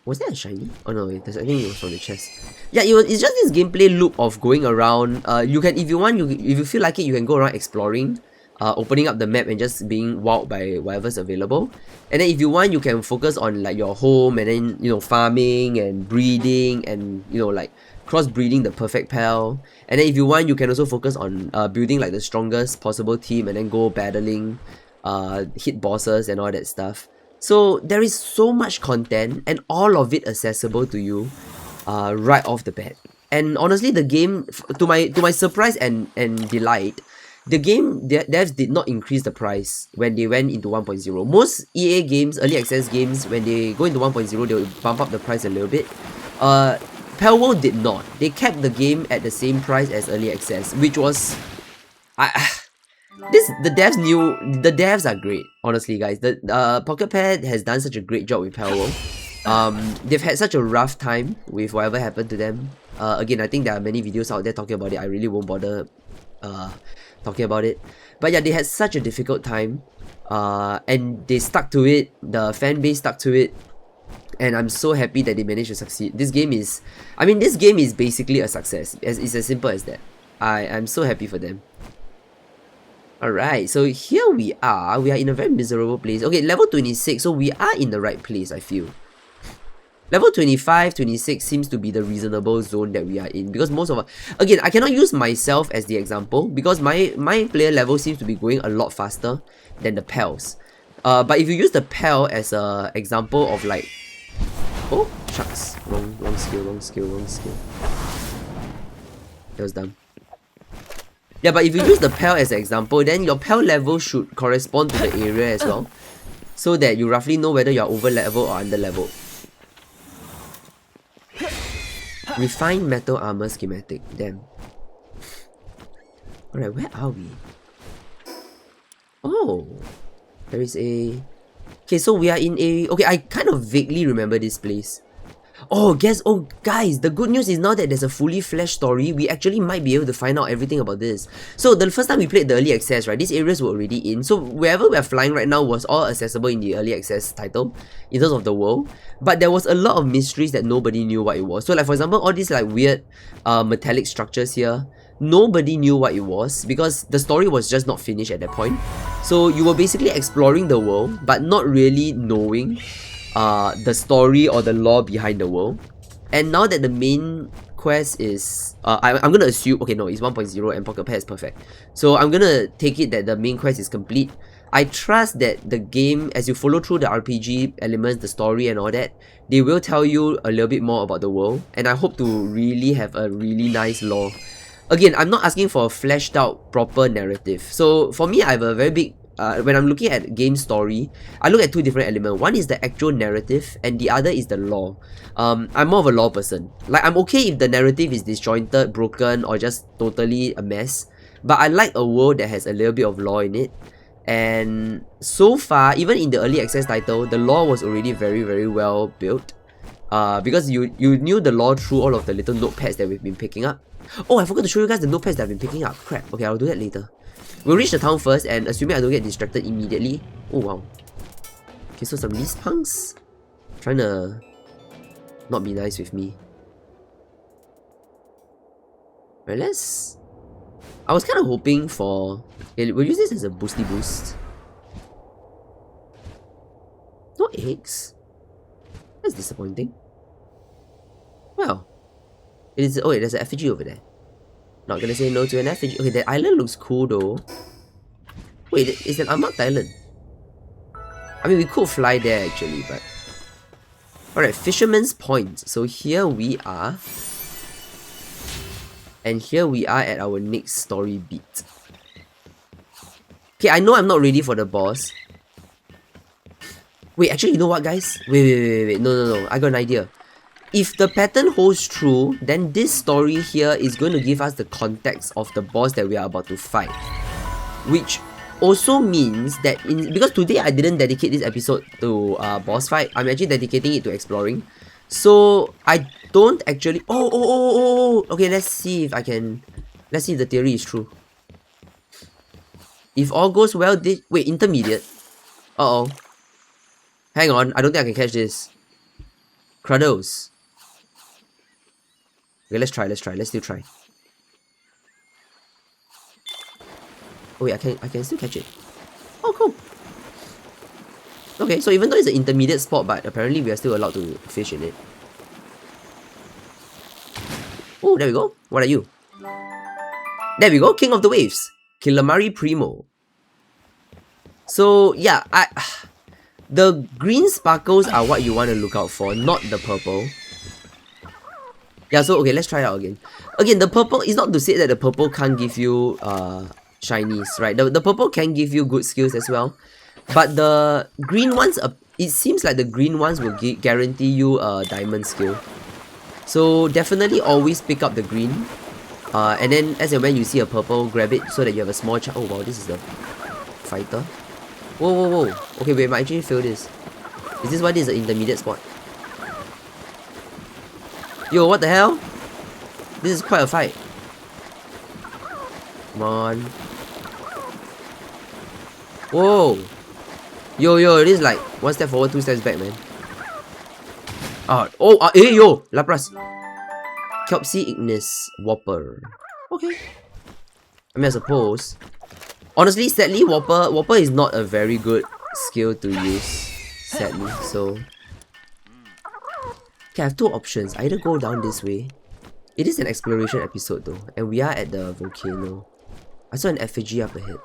Was that a shiny? Oh no, I think it was from the chest. Yeah, it's just this gameplay loop of going around. You can, if you want, if you feel like it, you can go around exploring, opening up the map and just being wowed by whatever's available. And then if you want, you can focus on like your home and then, you know, farming and breeding and, you know, like cross-breeding the perfect pal. And then if you want, you can also focus on building like the strongest possible team and then go battling, hit bosses and all that stuff. So there is so much content and all of it accessible to you right off the bat. And honestly, the game, to my surprise and delight, the game devs did not increase the price when they went into 1.0. Most EA games, early access games, when they go into 1.0, they will bump up the price a little bit. Palworld did not. They kept the game at the same price as early access, which was... The devs are great, honestly guys. The Pocket Pad has done such a great job with Palworld. They've had such a rough time with whatever happened to them. Again, I think there are many videos out there talking about it. I really won't bother talking about it. But yeah, they had such a difficult time. And they stuck to it. The fan base stuck to it. And I'm so happy that they managed to succeed. This game is... I mean, this game is basically a success. It's as simple as that. I'm so happy for them. Alright, so here we are in a very miserable place. Okay, level 26, so we are in the right place, I feel. Level 25, 26 seems to be the reasonable zone that we are in, because most of us... Again, I cannot use myself as the example, because my player level seems to be going a lot faster than the pals. But if you use the pal as an example of like... Oh, shucks. Wrong skill. That was dumb. Yeah, but if you use the pal as an example, then your pal level should correspond to the area as well, so that you roughly know whether you're over level or under level. Refined metal armor schematic. Damn. Alright, where are we? Oh, there is a... Okay, so we are in a... Okay, I kind of vaguely remember this place. Oh, guys, the good news is now that there's a fully fleshed story, we actually might be able to find out everything about this. So the first time we played the early access, right, these areas were already in. So wherever we're flying right now was all accessible in the early access title, in terms of the world. But there was a lot of mysteries that nobody knew what it was. So like, for example, all these like weird metallic structures here, nobody knew what it was because the story was just not finished at that point. So you were basically exploring the world, but not really knowing the story or the lore behind the world. And now that the main quest is... I'm gonna assume... Okay, no, it's 1.0 and Pocket Pad is perfect. So I'm gonna take it that the main quest is complete. I trust that the game, as you follow through the RPG elements, the story and all that, they will tell you a little bit more about the world. And I hope to really have a really nice lore. Again, I'm not asking for a fleshed out proper narrative. So for me, I have a very big when I'm looking at game story, I look at two different elements. One is the actual narrative, and the other is the lore. I'm more of a lore person. Like, I'm okay if the narrative is disjointed, broken, or just totally a mess. But I like a world that has a little bit of lore in it. And so far, even in the early access title, the lore was already very, very well built. Because you knew the lore through all of the little notepads that we've been picking up. Oh, I forgot to show you guys the notepads that I've been picking up. Crap. Okay, I'll do that later. We'll reach the town first, and assuming I don't get distracted immediately. Oh, wow. Okay, so some least punks. Trying to not be nice with me. Right, let's... I was kind of hoping for... Okay, we'll use this as a boosty boost. No eggs? That's disappointing. Well, it is. Oh wait, there's an effigy over there. Not gonna say no to an effigy. Okay, that island looks cool though. Wait, it's an unmarked island. I mean, we could fly there actually, but... Alright, Fisherman's Point. So here we are. And here we are at our next story beat. Okay, I know I'm not ready for the boss. Wait, actually, you know what, guys? Wait. No. I got an idea. If the pattern holds true, then this story here is going to give us the context of the boss that we are about to fight. Which also means that because today I didn't dedicate this episode to boss fight, I'm actually dedicating it to exploring. So I don't actually... Oh. Okay, let's see if I can... Let's see if the theory is true. If all goes well, this... Wait, intermediate. Uh-oh. Hang on, I don't think I can catch this. Cruddles. Okay, let's try. Let's still try. Oh wait, I can still catch it. Oh, cool. Okay, so even though it's an intermediate spot, but apparently we are still allowed to fish in it. Oh, there we go. What are you? There we go, King of the Waves. Kilamari Primo. So, yeah, the green sparkles are what you want to look out for, not the purple. Yeah, so okay, let's try it out again. Again, the purple is not to say that the purple can't give you shinies, right? The purple can give you good skills as well. But the green ones, it seems like the green ones will guarantee you a diamond skill. So definitely always pick up the green. And then as and when you see a purple, grab it so that you have a small chance. Oh wow, this is the fighter. Whoa. Okay, wait, I might actually fail this. Is this why this is an intermediate spot? Yo, what the hell? This is quite a fight. Come on. Whoa. Yo, this is like one step forward, two steps back, man. Yo, Lapras. Kelpsy Ignis Whopper. Okay. I mean, I suppose. Honestly, sadly, Whopper is not a very good skill to use. Sadly, so... Okay, I have two options. Either go down this way. It is an exploration episode though, and we are at the volcano. I saw an effigy up ahead.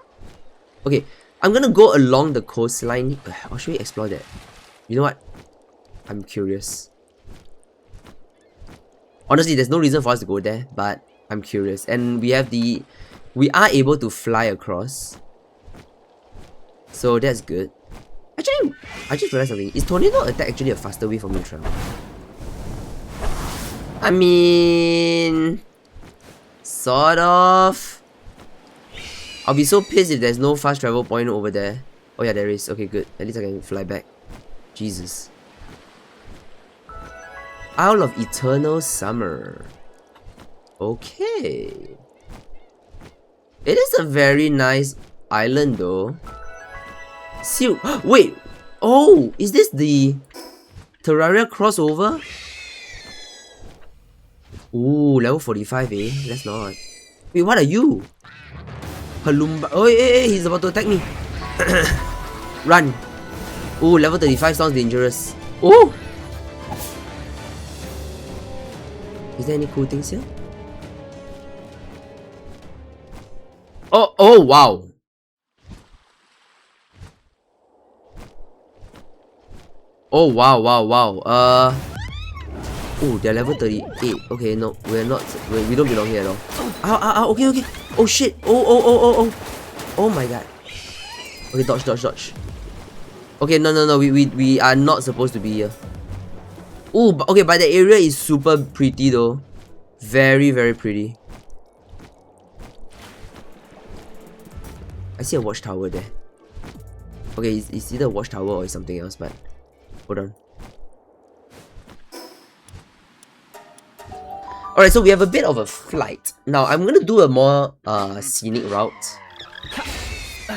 Okay, I'm gonna go along the coastline. Or should we explore that? You know what? I'm curious. Honestly, there's no reason for us to go there, but I'm curious. And we are able to fly across. So that's good. Actually, I just realized something. Is tornado attack actually a faster way for me to travel? I mean... Sort of. I'll be so pissed if there's no fast travel point over there. Oh yeah, there is. Okay, good. At least I can fly back. Jesus. Isle of Eternal Summer. Okay. It is a very nice island though. See, wait. Oh, is this the Terraria crossover? Ooh, level 45, eh? Let's not. Wait, what are you? Palumba. Oh, hey, he's about to attack me. Run. Ooh, level 35 sounds dangerous. Oh! Is there any cool things here? Oh, wow. Oh, wow. Oh, they're level 38. Okay, no, we don't belong here at all. Okay. Oh shit. Oh my god. Okay, dodge, dodge, dodge. Okay, no, we are not supposed to be here. Oh, okay, but the area is super pretty though. Very, very pretty. I see a watchtower there. Okay, it's either a watchtower or it's something else, but hold on. Alright, so we have a bit of a flight. Now, I'm gonna do a more scenic route.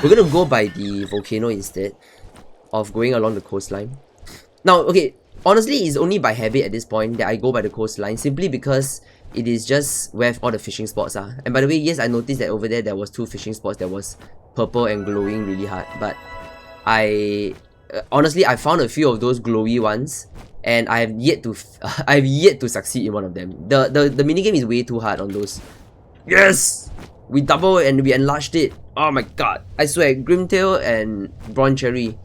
We're gonna go by the volcano instead of going along the coastline. Now, okay, honestly, it's only by habit at this point that I go by the coastline, simply because it is just where all the fishing spots are. And by the way, yes, I noticed that over there was 2 fishing spots that was purple and glowing really hard, but honestly, I found a few of those glowy ones, and I have yet to succeed in one of them. The minigame is way too hard on those. Yes! We doubled and we enlarged it. Oh my god. I swear, Grimtail and Bronze Cherry,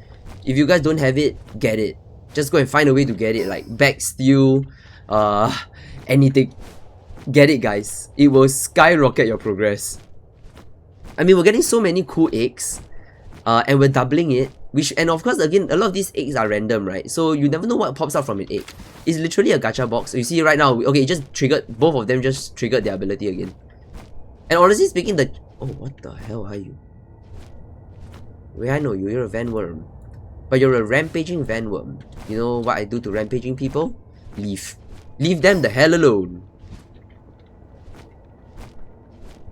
if you guys don't have it, get it. Just go and find a way to get it, like back steel, anything. Get it, guys. It will skyrocket your progress. I mean, we're getting so many cool eggs, and we're doubling it. And of course, again, a lot of these eggs are random, right? So you never know what pops out from an egg. It's literally a gacha box. So you see right now, okay, it just triggered, both of them just triggered their ability again. And honestly speaking, oh, what the hell are you? Wait, I know you, you're a Vanworm. But you're a rampaging Vanworm. You know what I do to rampaging people? Leave. Leave them the hell alone.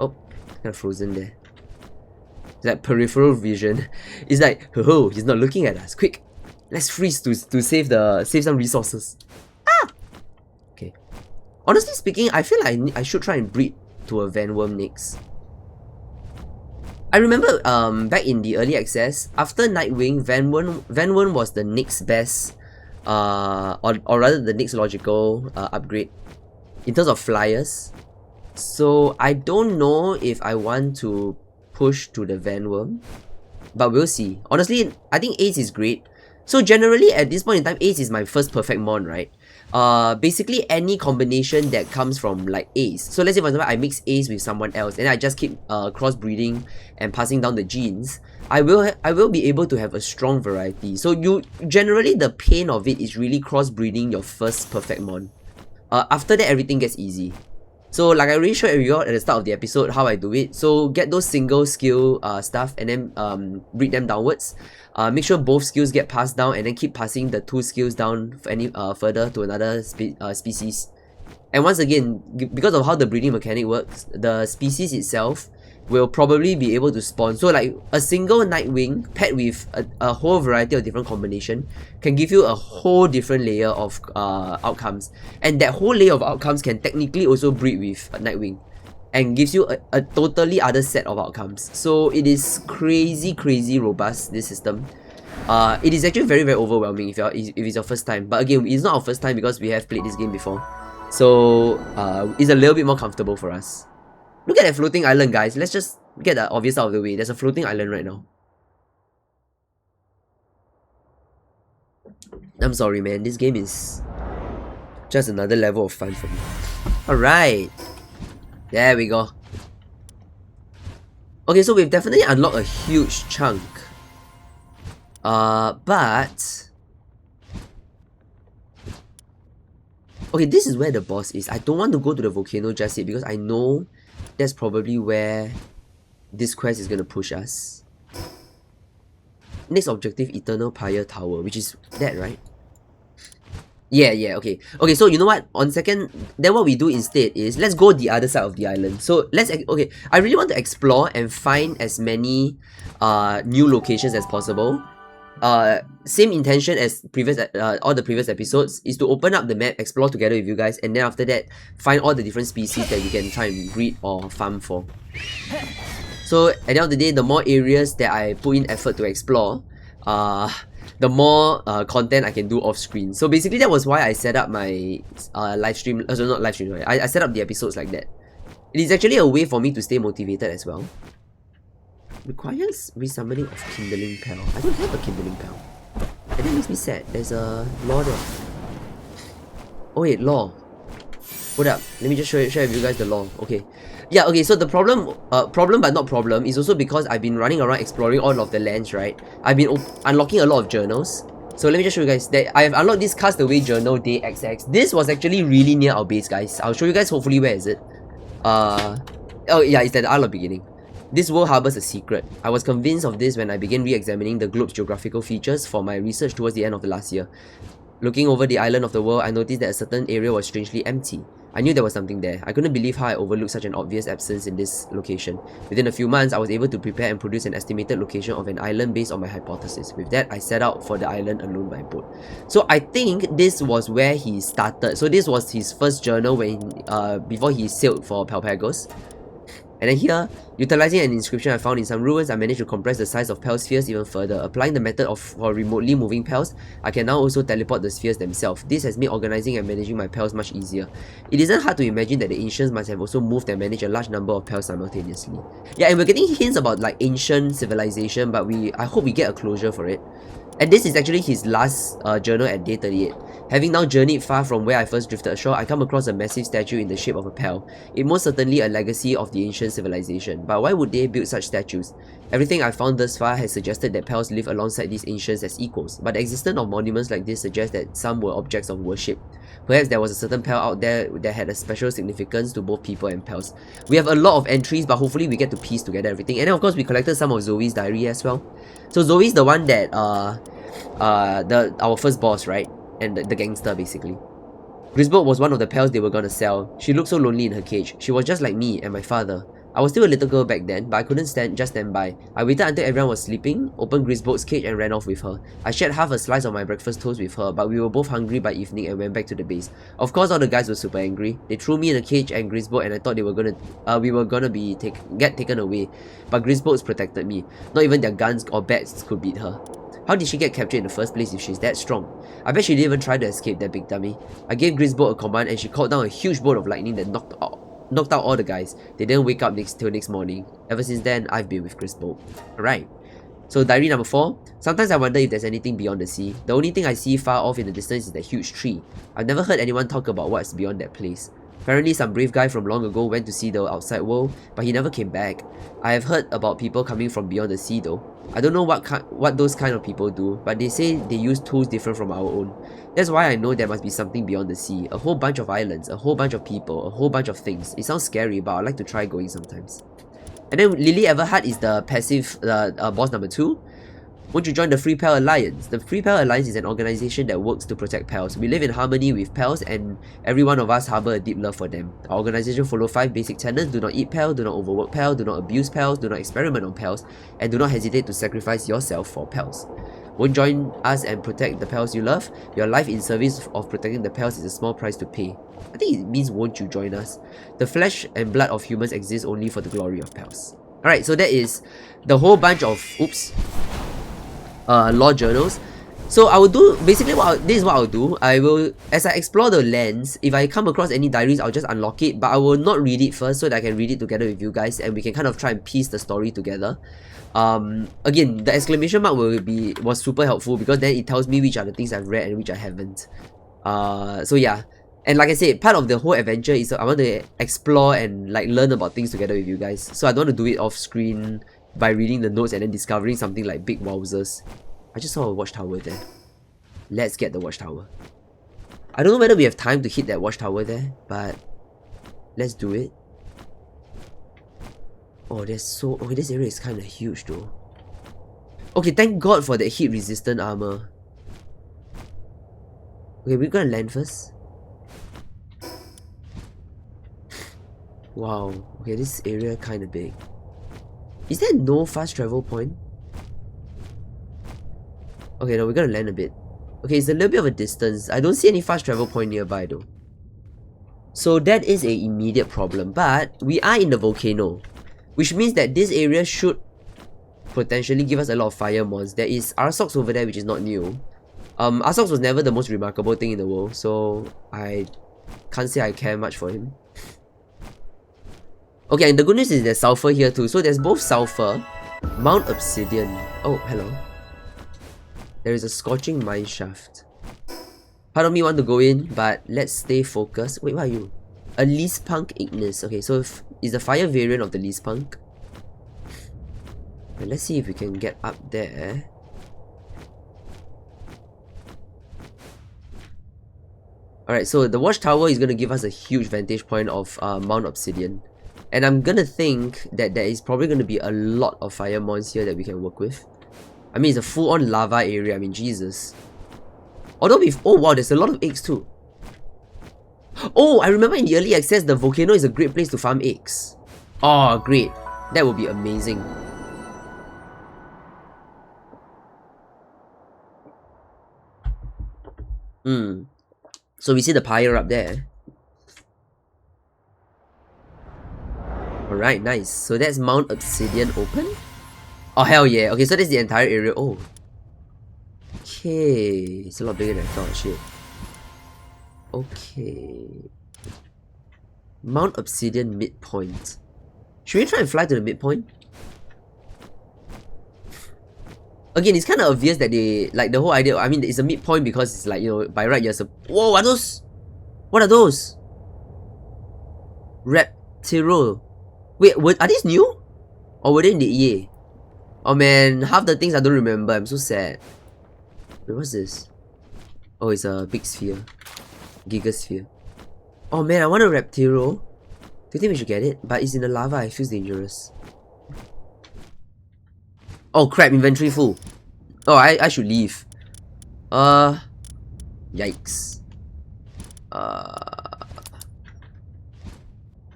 Oh, kind of frozen there. It's like peripheral vision. It's like, oh, he's not looking at us. Quick, let's freeze to save some resources. Ah! Okay. Honestly speaking, I feel like I should try and breed to a Vanworm next. I remember back in the early access, after Nightwing, Vanworm was the next best, or rather the next logical upgrade in terms of flyers. So I don't know if I want to push to the Vanworm, but we'll see. Honestly, I think Ace is great. So generally at this point in time, Ace is my first perfect mon, right? Basically any combination that comes from like Ace. So let's say for example I mix Ace with someone else and I just keep crossbreeding and passing down the genes, I will be able to have a strong variety. So generally the pain of it is really crossbreeding your first perfect mon. After that everything gets easy. So like I already showed you all at the start of the episode how I do it. So get those single skill stuff and then breed them downwards. Make sure both skills get passed down and then keep passing the 2 skills down any further to another species. And once again, because of how the breeding mechanic works, the species itself will probably be able to spawn. So like a single Nightwing paired with a whole variety of different combination can give you a whole different layer of outcomes. And that whole layer of outcomes can technically also breed with a Nightwing and gives you a totally other set of outcomes. So it is crazy robust, this system. It is actually very overwhelming if it's your first time. But again, it's not our first time because we have played this game before. So it's a little bit more comfortable for us. Look at that floating island, guys. Let's just get the obvious out of the way. There's a floating island right now. I'm sorry, man. This game is just another level of fun for me. Alright. There we go. Okay, so we've definitely unlocked a huge chunk. But... okay, this is where the boss is. I don't want to go to the volcano just yet because I know that's probably where this quest is going to push us. Next objective, Eternal Pyre Tower, which is that, right? Yeah, okay. Okay, so you know what? On second, then what we do instead is, let's go the other side of the island. So, okay, I really want to explore and find as many new locations as possible. Same intention as all the previous episodes is to open up the map, explore together with you guys, and then after that find all the different species that we can try and breed or farm for. So at the end of the day, the more areas that I put in effort to explore, the more content I can do off screen. So basically that was why I set up my live stream, not live stream, right? I set up the episodes like that. It is actually a way for me to stay motivated as well. Requires resummoning of Kindling Pal. I don't have a Kindling Pal. And that makes me sad. There's a law there. Oh wait, law. Hold up. Let me just share with you guys the law. Okay. Yeah, okay, so the problem but not problem is also because I've been running around exploring all of the lands, right? I've been unlocking a lot of journals. So let me just show you guys that I have unlocked this Castaway Journal Day XX. This was actually really near our base, guys. I'll show you guys hopefully where is it. Oh yeah, it's at the Isle of Beginning. This world harbors a secret. I was convinced of this when I began re-examining the globe's geographical features for my research towards the end of the last year. Looking over the island of the world, I noticed that a certain area was strangely empty. I knew there was something there. I couldn't believe how I overlooked such an obvious absence in this location. Within a few months, I was able to prepare and produce an estimated location of an island based on my hypothesis. With that, I set out for the island alone by boat. So I think this was where he started. So this was his first journal when before he sailed for Palpagos. And then here, utilizing an inscription I found in some ruins, I managed to compress the size of Pal spheres even further. Applying the method for remotely moving Pals, I can now also teleport the spheres themselves. This has made organizing and managing my Pals much easier. It isn't hard to imagine that the ancients must have also moved and managed a large number of Pals simultaneously. Yeah, and we're getting hints about like ancient civilization, but I hope we get a closure for it. And this is actually his last journal at day 38. Having now journeyed far from where I first drifted ashore, I come across a massive statue in the shape of a Pal. It most certainly a legacy of the ancient civilization, but why would they build such statues? Everything I found thus far has suggested that Pals live alongside these ancients as equals, but the existence of monuments like this suggests that some were objects of worship. Perhaps there was a certain Pal out there that had a special significance to both people and Pals. We have a lot of entries, but hopefully we get to piece together everything. And then of course we collected some of Zoe's diary as well. So Zoe's the one that our first boss, right? And the gangster basically. Griswold was one of the Pals they were gonna sell. She looked so lonely in her cage. She was just like me and my father. I was still a little girl back then, but I couldn't just stand by. I waited until everyone was sleeping, opened Griswold's cage and ran off with her. I shared half a slice of my breakfast toast with her, but we were both hungry by evening and went back to the base. Of course all the guys were super angry. They threw me in a cage and Griswold, and I thought we were gonna get taken away. But Griswold's protected me. Not even their guns or bats could beat her. How did she get captured in the first place if she's that strong? I bet she didn't even try to escape, that big dummy. I gave Griswold a command and she called down a huge bolt of lightning that knocked out all the guys. They didn't wake up till next morning. Ever since then, I've been with Griswold. Alright. So diary number 4. Sometimes I wonder if there's anything beyond the sea. The only thing I see far off in the distance is that huge tree. I've never heard anyone talk about what's beyond that place. Apparently some brave guy from long ago went to see the outside world, but he never came back. I have heard about people coming from beyond the sea though. I don't know what those kind of people do, but they say they use tools different from our own. That's why I know there must be something beyond the sea. A whole bunch of islands, a whole bunch of people, a whole bunch of things. It sounds scary, but I'd like to try going sometimes. And then Lily Everhart is the passive boss number 2. Won't you join the Free Pal Alliance? The Free Pal Alliance is an organization that works to protect Pals. We live in harmony with Pals and every one of us harbor a deep love for them. Our organization follows 5 basic tenets: do not eat Pal, do not overwork Pal, do not abuse Pals, do not experiment on Pals, and do not hesitate to sacrifice yourself for Pals. Won't join us and protect the Pals you love? Your life in service of protecting the Pals is a small price to pay. I think it means won't you join us? The flesh and blood of humans exists only for the glory of Pals. Alright, so that is the whole bunch of law journals. So I will do basically this is what I'll do. I will, as I explore the lands, if I come across any diaries, I'll just unlock it, but I will not read it first so that I can read it together with you guys and we can kind of try and piece the story together. Again, the exclamation mark was super helpful because then it tells me which are the things I've read and which I haven't. So yeah. And like I said, part of the whole adventure is I want to explore and like learn about things together with you guys. So I don't want to do it off screen by reading the notes and then discovering something like big wowzers. I just saw a watchtower there. Let's get the watchtower. I don't know whether we have time to hit that watchtower there, but let's do it. Oh, okay, this area is kind of huge though. Okay, thank God for the heat resistant armor. Okay, we're gonna land first. Wow, okay, this area kind of big. Is there no fast travel point? Okay, no, we're gonna land a bit. Okay, it's a little bit of a distance. I don't see any fast travel point nearby though. So that is an immediate problem, but we are in the volcano, which means that this area should potentially give us a lot of fire mons. There is Arsox over there, which is not new. Arsox was never the most remarkable thing in the world, so I can't say I care much for him. Okay, and the good news is there's sulfur here too. So there's both sulfur, Mount Obsidian. Oh, hello. There is a scorching mine shaft. Part of me want to go in, but let's stay focused. Wait, what are you? A least punk ignis. Okay, so is the fire variant of the Lee Spunk. And let's see if we can get up there. Alright, so the watchtower is going to give us a huge vantage point of Mount Obsidian. And I'm going to think that there is probably going to be a lot of fire mons here that we can work with. I mean, it's a full-on lava area. I mean, Jesus. Although we've... Oh, wow, there's a lot of eggs too. Oh, I remember in the early access, the volcano is a great place to farm eggs. Oh, great. That would be amazing. So we see the pyre up there. Alright, nice. So that's Mount Obsidian open? Oh, hell yeah. Okay, so that's the entire area. Oh. Okay. It's a lot bigger than I thought. Shit. Okay. Mount Obsidian midpoint. Should we try and fly to the midpoint? Again, it's kind of obvious that they... Like, the whole idea... I mean, it's a midpoint because it's like, you know, by right, you're... Whoa, what are those? What are those? Reptiro. Wait, are these new? Or were they in the EA? Oh man, half the things I don't remember. I'm so sad. Wait, what's this? Oh, it's a big sphere. Gigasphere. Oh man, I want a Reptiro. Do you think we should get it? But it's in the lava. It feels dangerous. Oh crap, inventory full. Oh, I should leave. Yikes.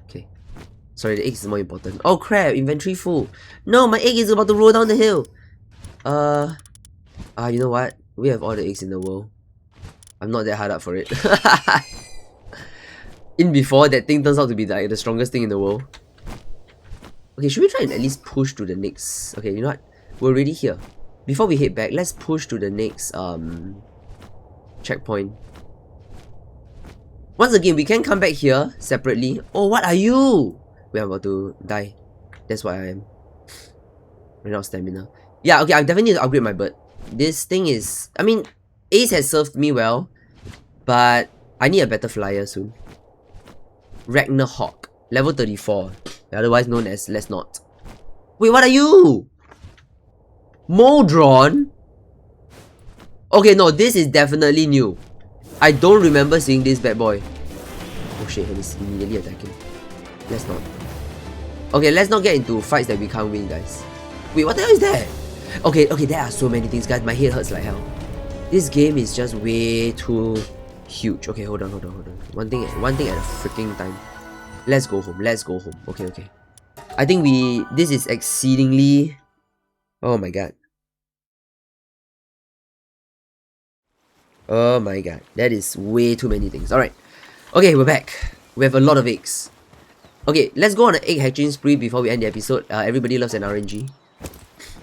Okay. Sorry, the egg is more important. Oh crap, inventory full. No, my egg is about to roll down the hill. You know what? We have all the eggs in the world. I'm not that hard up for it. In before, that thing turns out to be like the strongest thing in the world. Okay, should we try and at least push to the next... Okay, you know what? We're already here. Before we head back, let's push to the next checkpoint. Once again, we can come back here separately. Oh, what are you? We're about to die. That's what I am. Ran out of stamina. Yeah, okay, I definitely need to upgrade my bird. This thing is... I mean, Ace has served me well, but I need a better flyer soon. Ragnarhawk, level 34, otherwise known as Let's Not. Wait, what are you? Moldron? Okay, no, this is definitely new. I don't remember seeing this bad boy. Oh shit, he's immediately attacking. Let's not. Okay, let's not get into fights that we can't win, guys. Wait, what the hell is that? Okay, there are so many things, guys. My head hurts like hell. This game is just way too huge. Okay, hold on. One thing at a freaking time. Let's go home. Okay. I think this is exceedingly... Oh my god. Oh my god. That is way too many things. Alright. Okay, we're back. We have a lot of eggs. Okay, let's go on an egg hatching spree before we end the episode. Everybody loves an RNG.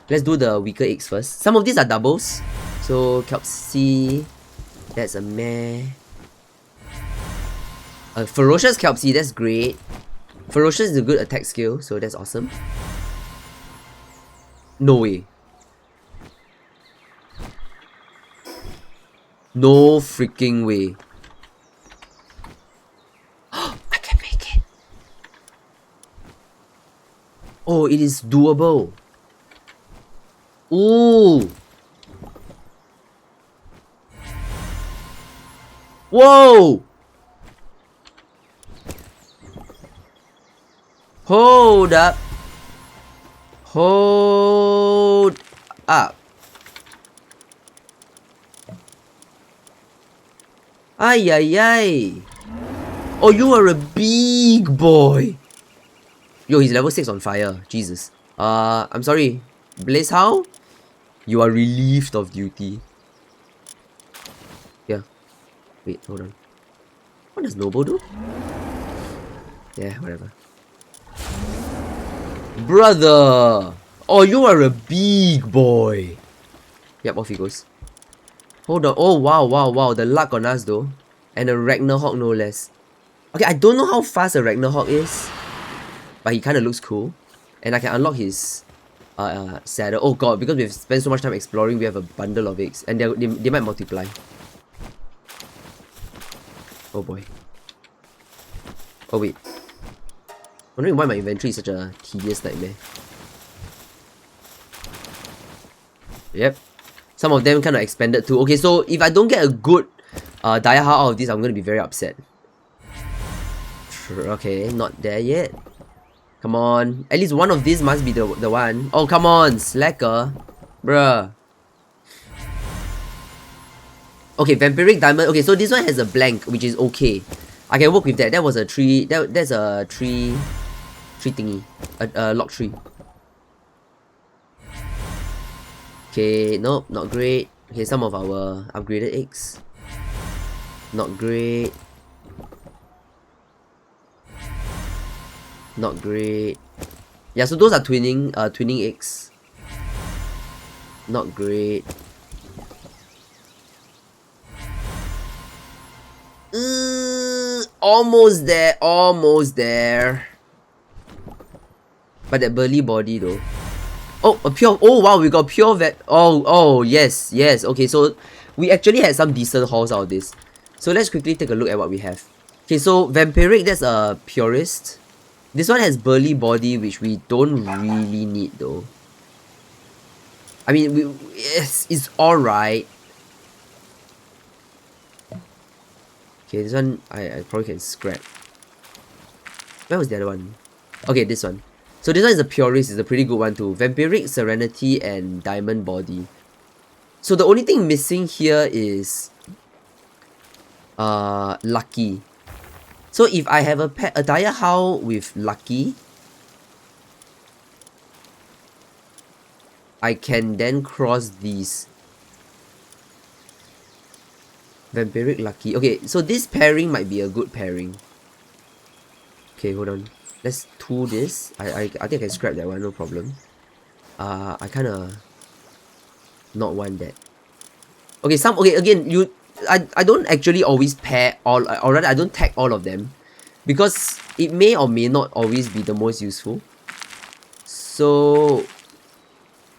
Let's do the weaker eggs first. Some of these are doubles. So, Kelpsea. That's a meh. Ferocious Kelpsea, that's great. Ferocious is a good attack skill, so that's awesome. No way. No freaking way. I can make it. Oh, it is doable. Ooh. Whoa. Hold up. Hold up. Ay, ay, ay. Oh, you are a big boy. Yo, he's level 6 on fire. Jesus. I'm sorry. Blaze how? You are relieved of duty. Yeah. Wait, hold on. What does Noble do? Yeah, whatever. Brother! Oh, you are a big boy. Yep, off he goes. Hold on. Oh, wow. The luck on us though. And a Ragnarhawk no less. Okay, I don't know how fast a Ragnarhawk is, but he kind of looks cool. And I can unlock his saddle. Oh god, because we've spent so much time exploring, we have a bundle of eggs. And they might multiply. Oh boy. Oh wait. Wondering why my inventory is such a tedious nightmare. Yep. Some of them kind of expanded too. Okay, so if I don't get a good Dire Hull out of this, I'm going to be very upset. Okay, not there yet. Come on. At least one of these must be the one. Oh, come on. Slacker. Bruh. Okay, Vampiric Diamond. Okay, so this one has a blank, which is okay. I can work with that. That was a tree. That's a tree thingy. A lock tree. Okay, nope, not great. Okay, some of our upgraded eggs. Not great. Not great. Yeah, so those are twinning eggs. Not great. Almost there, almost there. But that burly body though. Oh, a pure. Oh wow, we got pure vet. Oh yes, yes. Okay, so we actually had some decent hauls out of this. So let's quickly take a look at what we have. Okay, so Vampiric, that's a purist. This one has burly body, which we don't really need though. I mean, it's alright. Okay, this one I probably can scrap. Where was the other one? Okay, this one. So this one is a purist, it's a pretty good one too. Vampiric, Serenity, and Diamond Body. So the only thing missing here is Lucky. So if I have a Dire Hull with Lucky, I can then cross these. Vampiric, Lucky. Okay, so this pairing might be a good pairing. Okay, hold on. Let's tool this. I think I can scrap that one, no problem. I kinda not want that. Okay, again, I don't actually always pair all, or rather I don't tag all of them, because it may or may not always be the most useful. So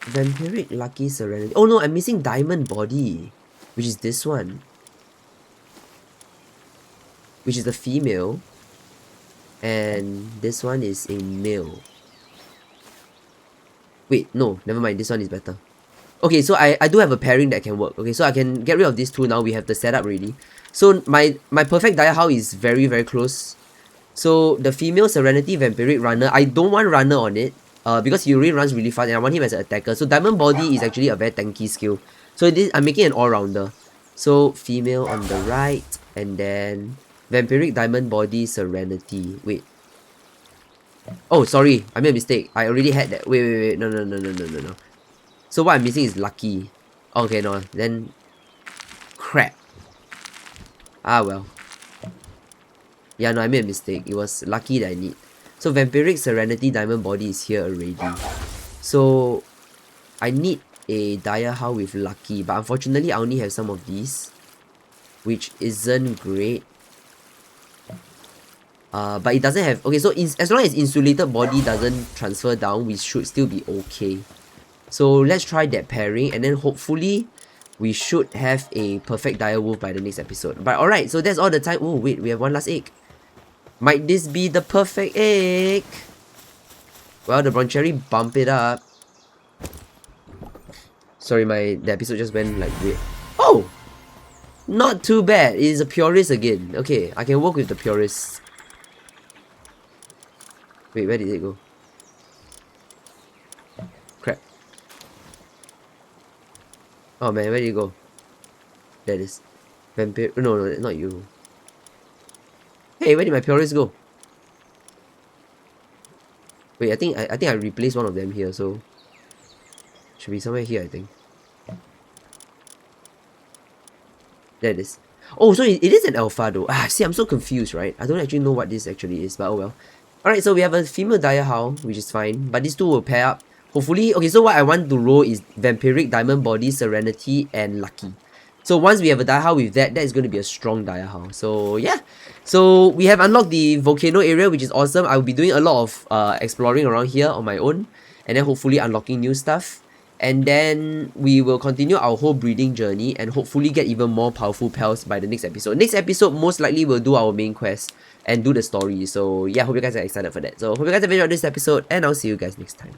Vampiric, Lucky, Serenity. Oh no, I'm missing Diamond Body, which is this one, which is the female. And this one is a male. Wait, no, never mind. This one is better. Okay, so I do have a pairing that can work. Okay, so I can get rid of these two now. We have the setup ready. So my perfect Dire Hull is very, very close. So the female Serenity Vampiric Runner, I don't want Runner on it. Because he already runs really fast and I want him as an attacker. So Diamond Body is actually a very tanky skill. So this, I'm making an all-rounder. So female on the right, and then Vampiric, Diamond Body, Serenity. Wait. Oh, sorry. I made a mistake. I already had that. Wait. No. So what I'm missing is Lucky. Okay, no. Then... crap. Ah, well. Yeah, no, I made a mistake. It was Lucky that I need. So Vampiric, Serenity, Diamond Body is here already. So... I need a Dire Hull with Lucky. But unfortunately, I only have some of these. Which isn't great. But it doesn't have... okay, so as long as insulated body doesn't transfer down, we should still be okay. So let's try that pairing, and then hopefully we should have a perfect dire wolf by the next episode. But alright, so that's all the time. Oh wait, we have one last egg. Might this be the perfect egg? Well, the Broncherry bump it up. Sorry, the episode just went like weird. Oh! Not too bad. It is a purist again. Okay, I can work with the purist. Wait, where did it go? Crap. Oh man, where did it go? There it is. Vampire. No, not you. Hey, where did my purist go? Wait, I think I replaced one of them here, so should be somewhere here, I think. There it is. Oh, so it is an alpha though. Ah, see, I'm so confused, right? I don't actually know what this actually is, but oh well. Alright, so we have a female Dire Hull, which is fine, but these two will pair up. Hopefully, okay, so what I want to roll is Vampiric, Diamond Body, Serenity, and Lucky. So once we have a Dire Hull with that is going to be a strong Dire Hull. So yeah, so we have unlocked the volcano area, which is awesome. I will be doing a lot of exploring around here on my own, and then hopefully unlocking new stuff. And then we will continue our whole breeding journey and hopefully get even more powerful pals by the next episode. Next episode, most likely we'll do our main quest and do the story. So yeah, hope you guys are excited for that. So hope you guys have enjoyed this episode, and I'll see you guys next time.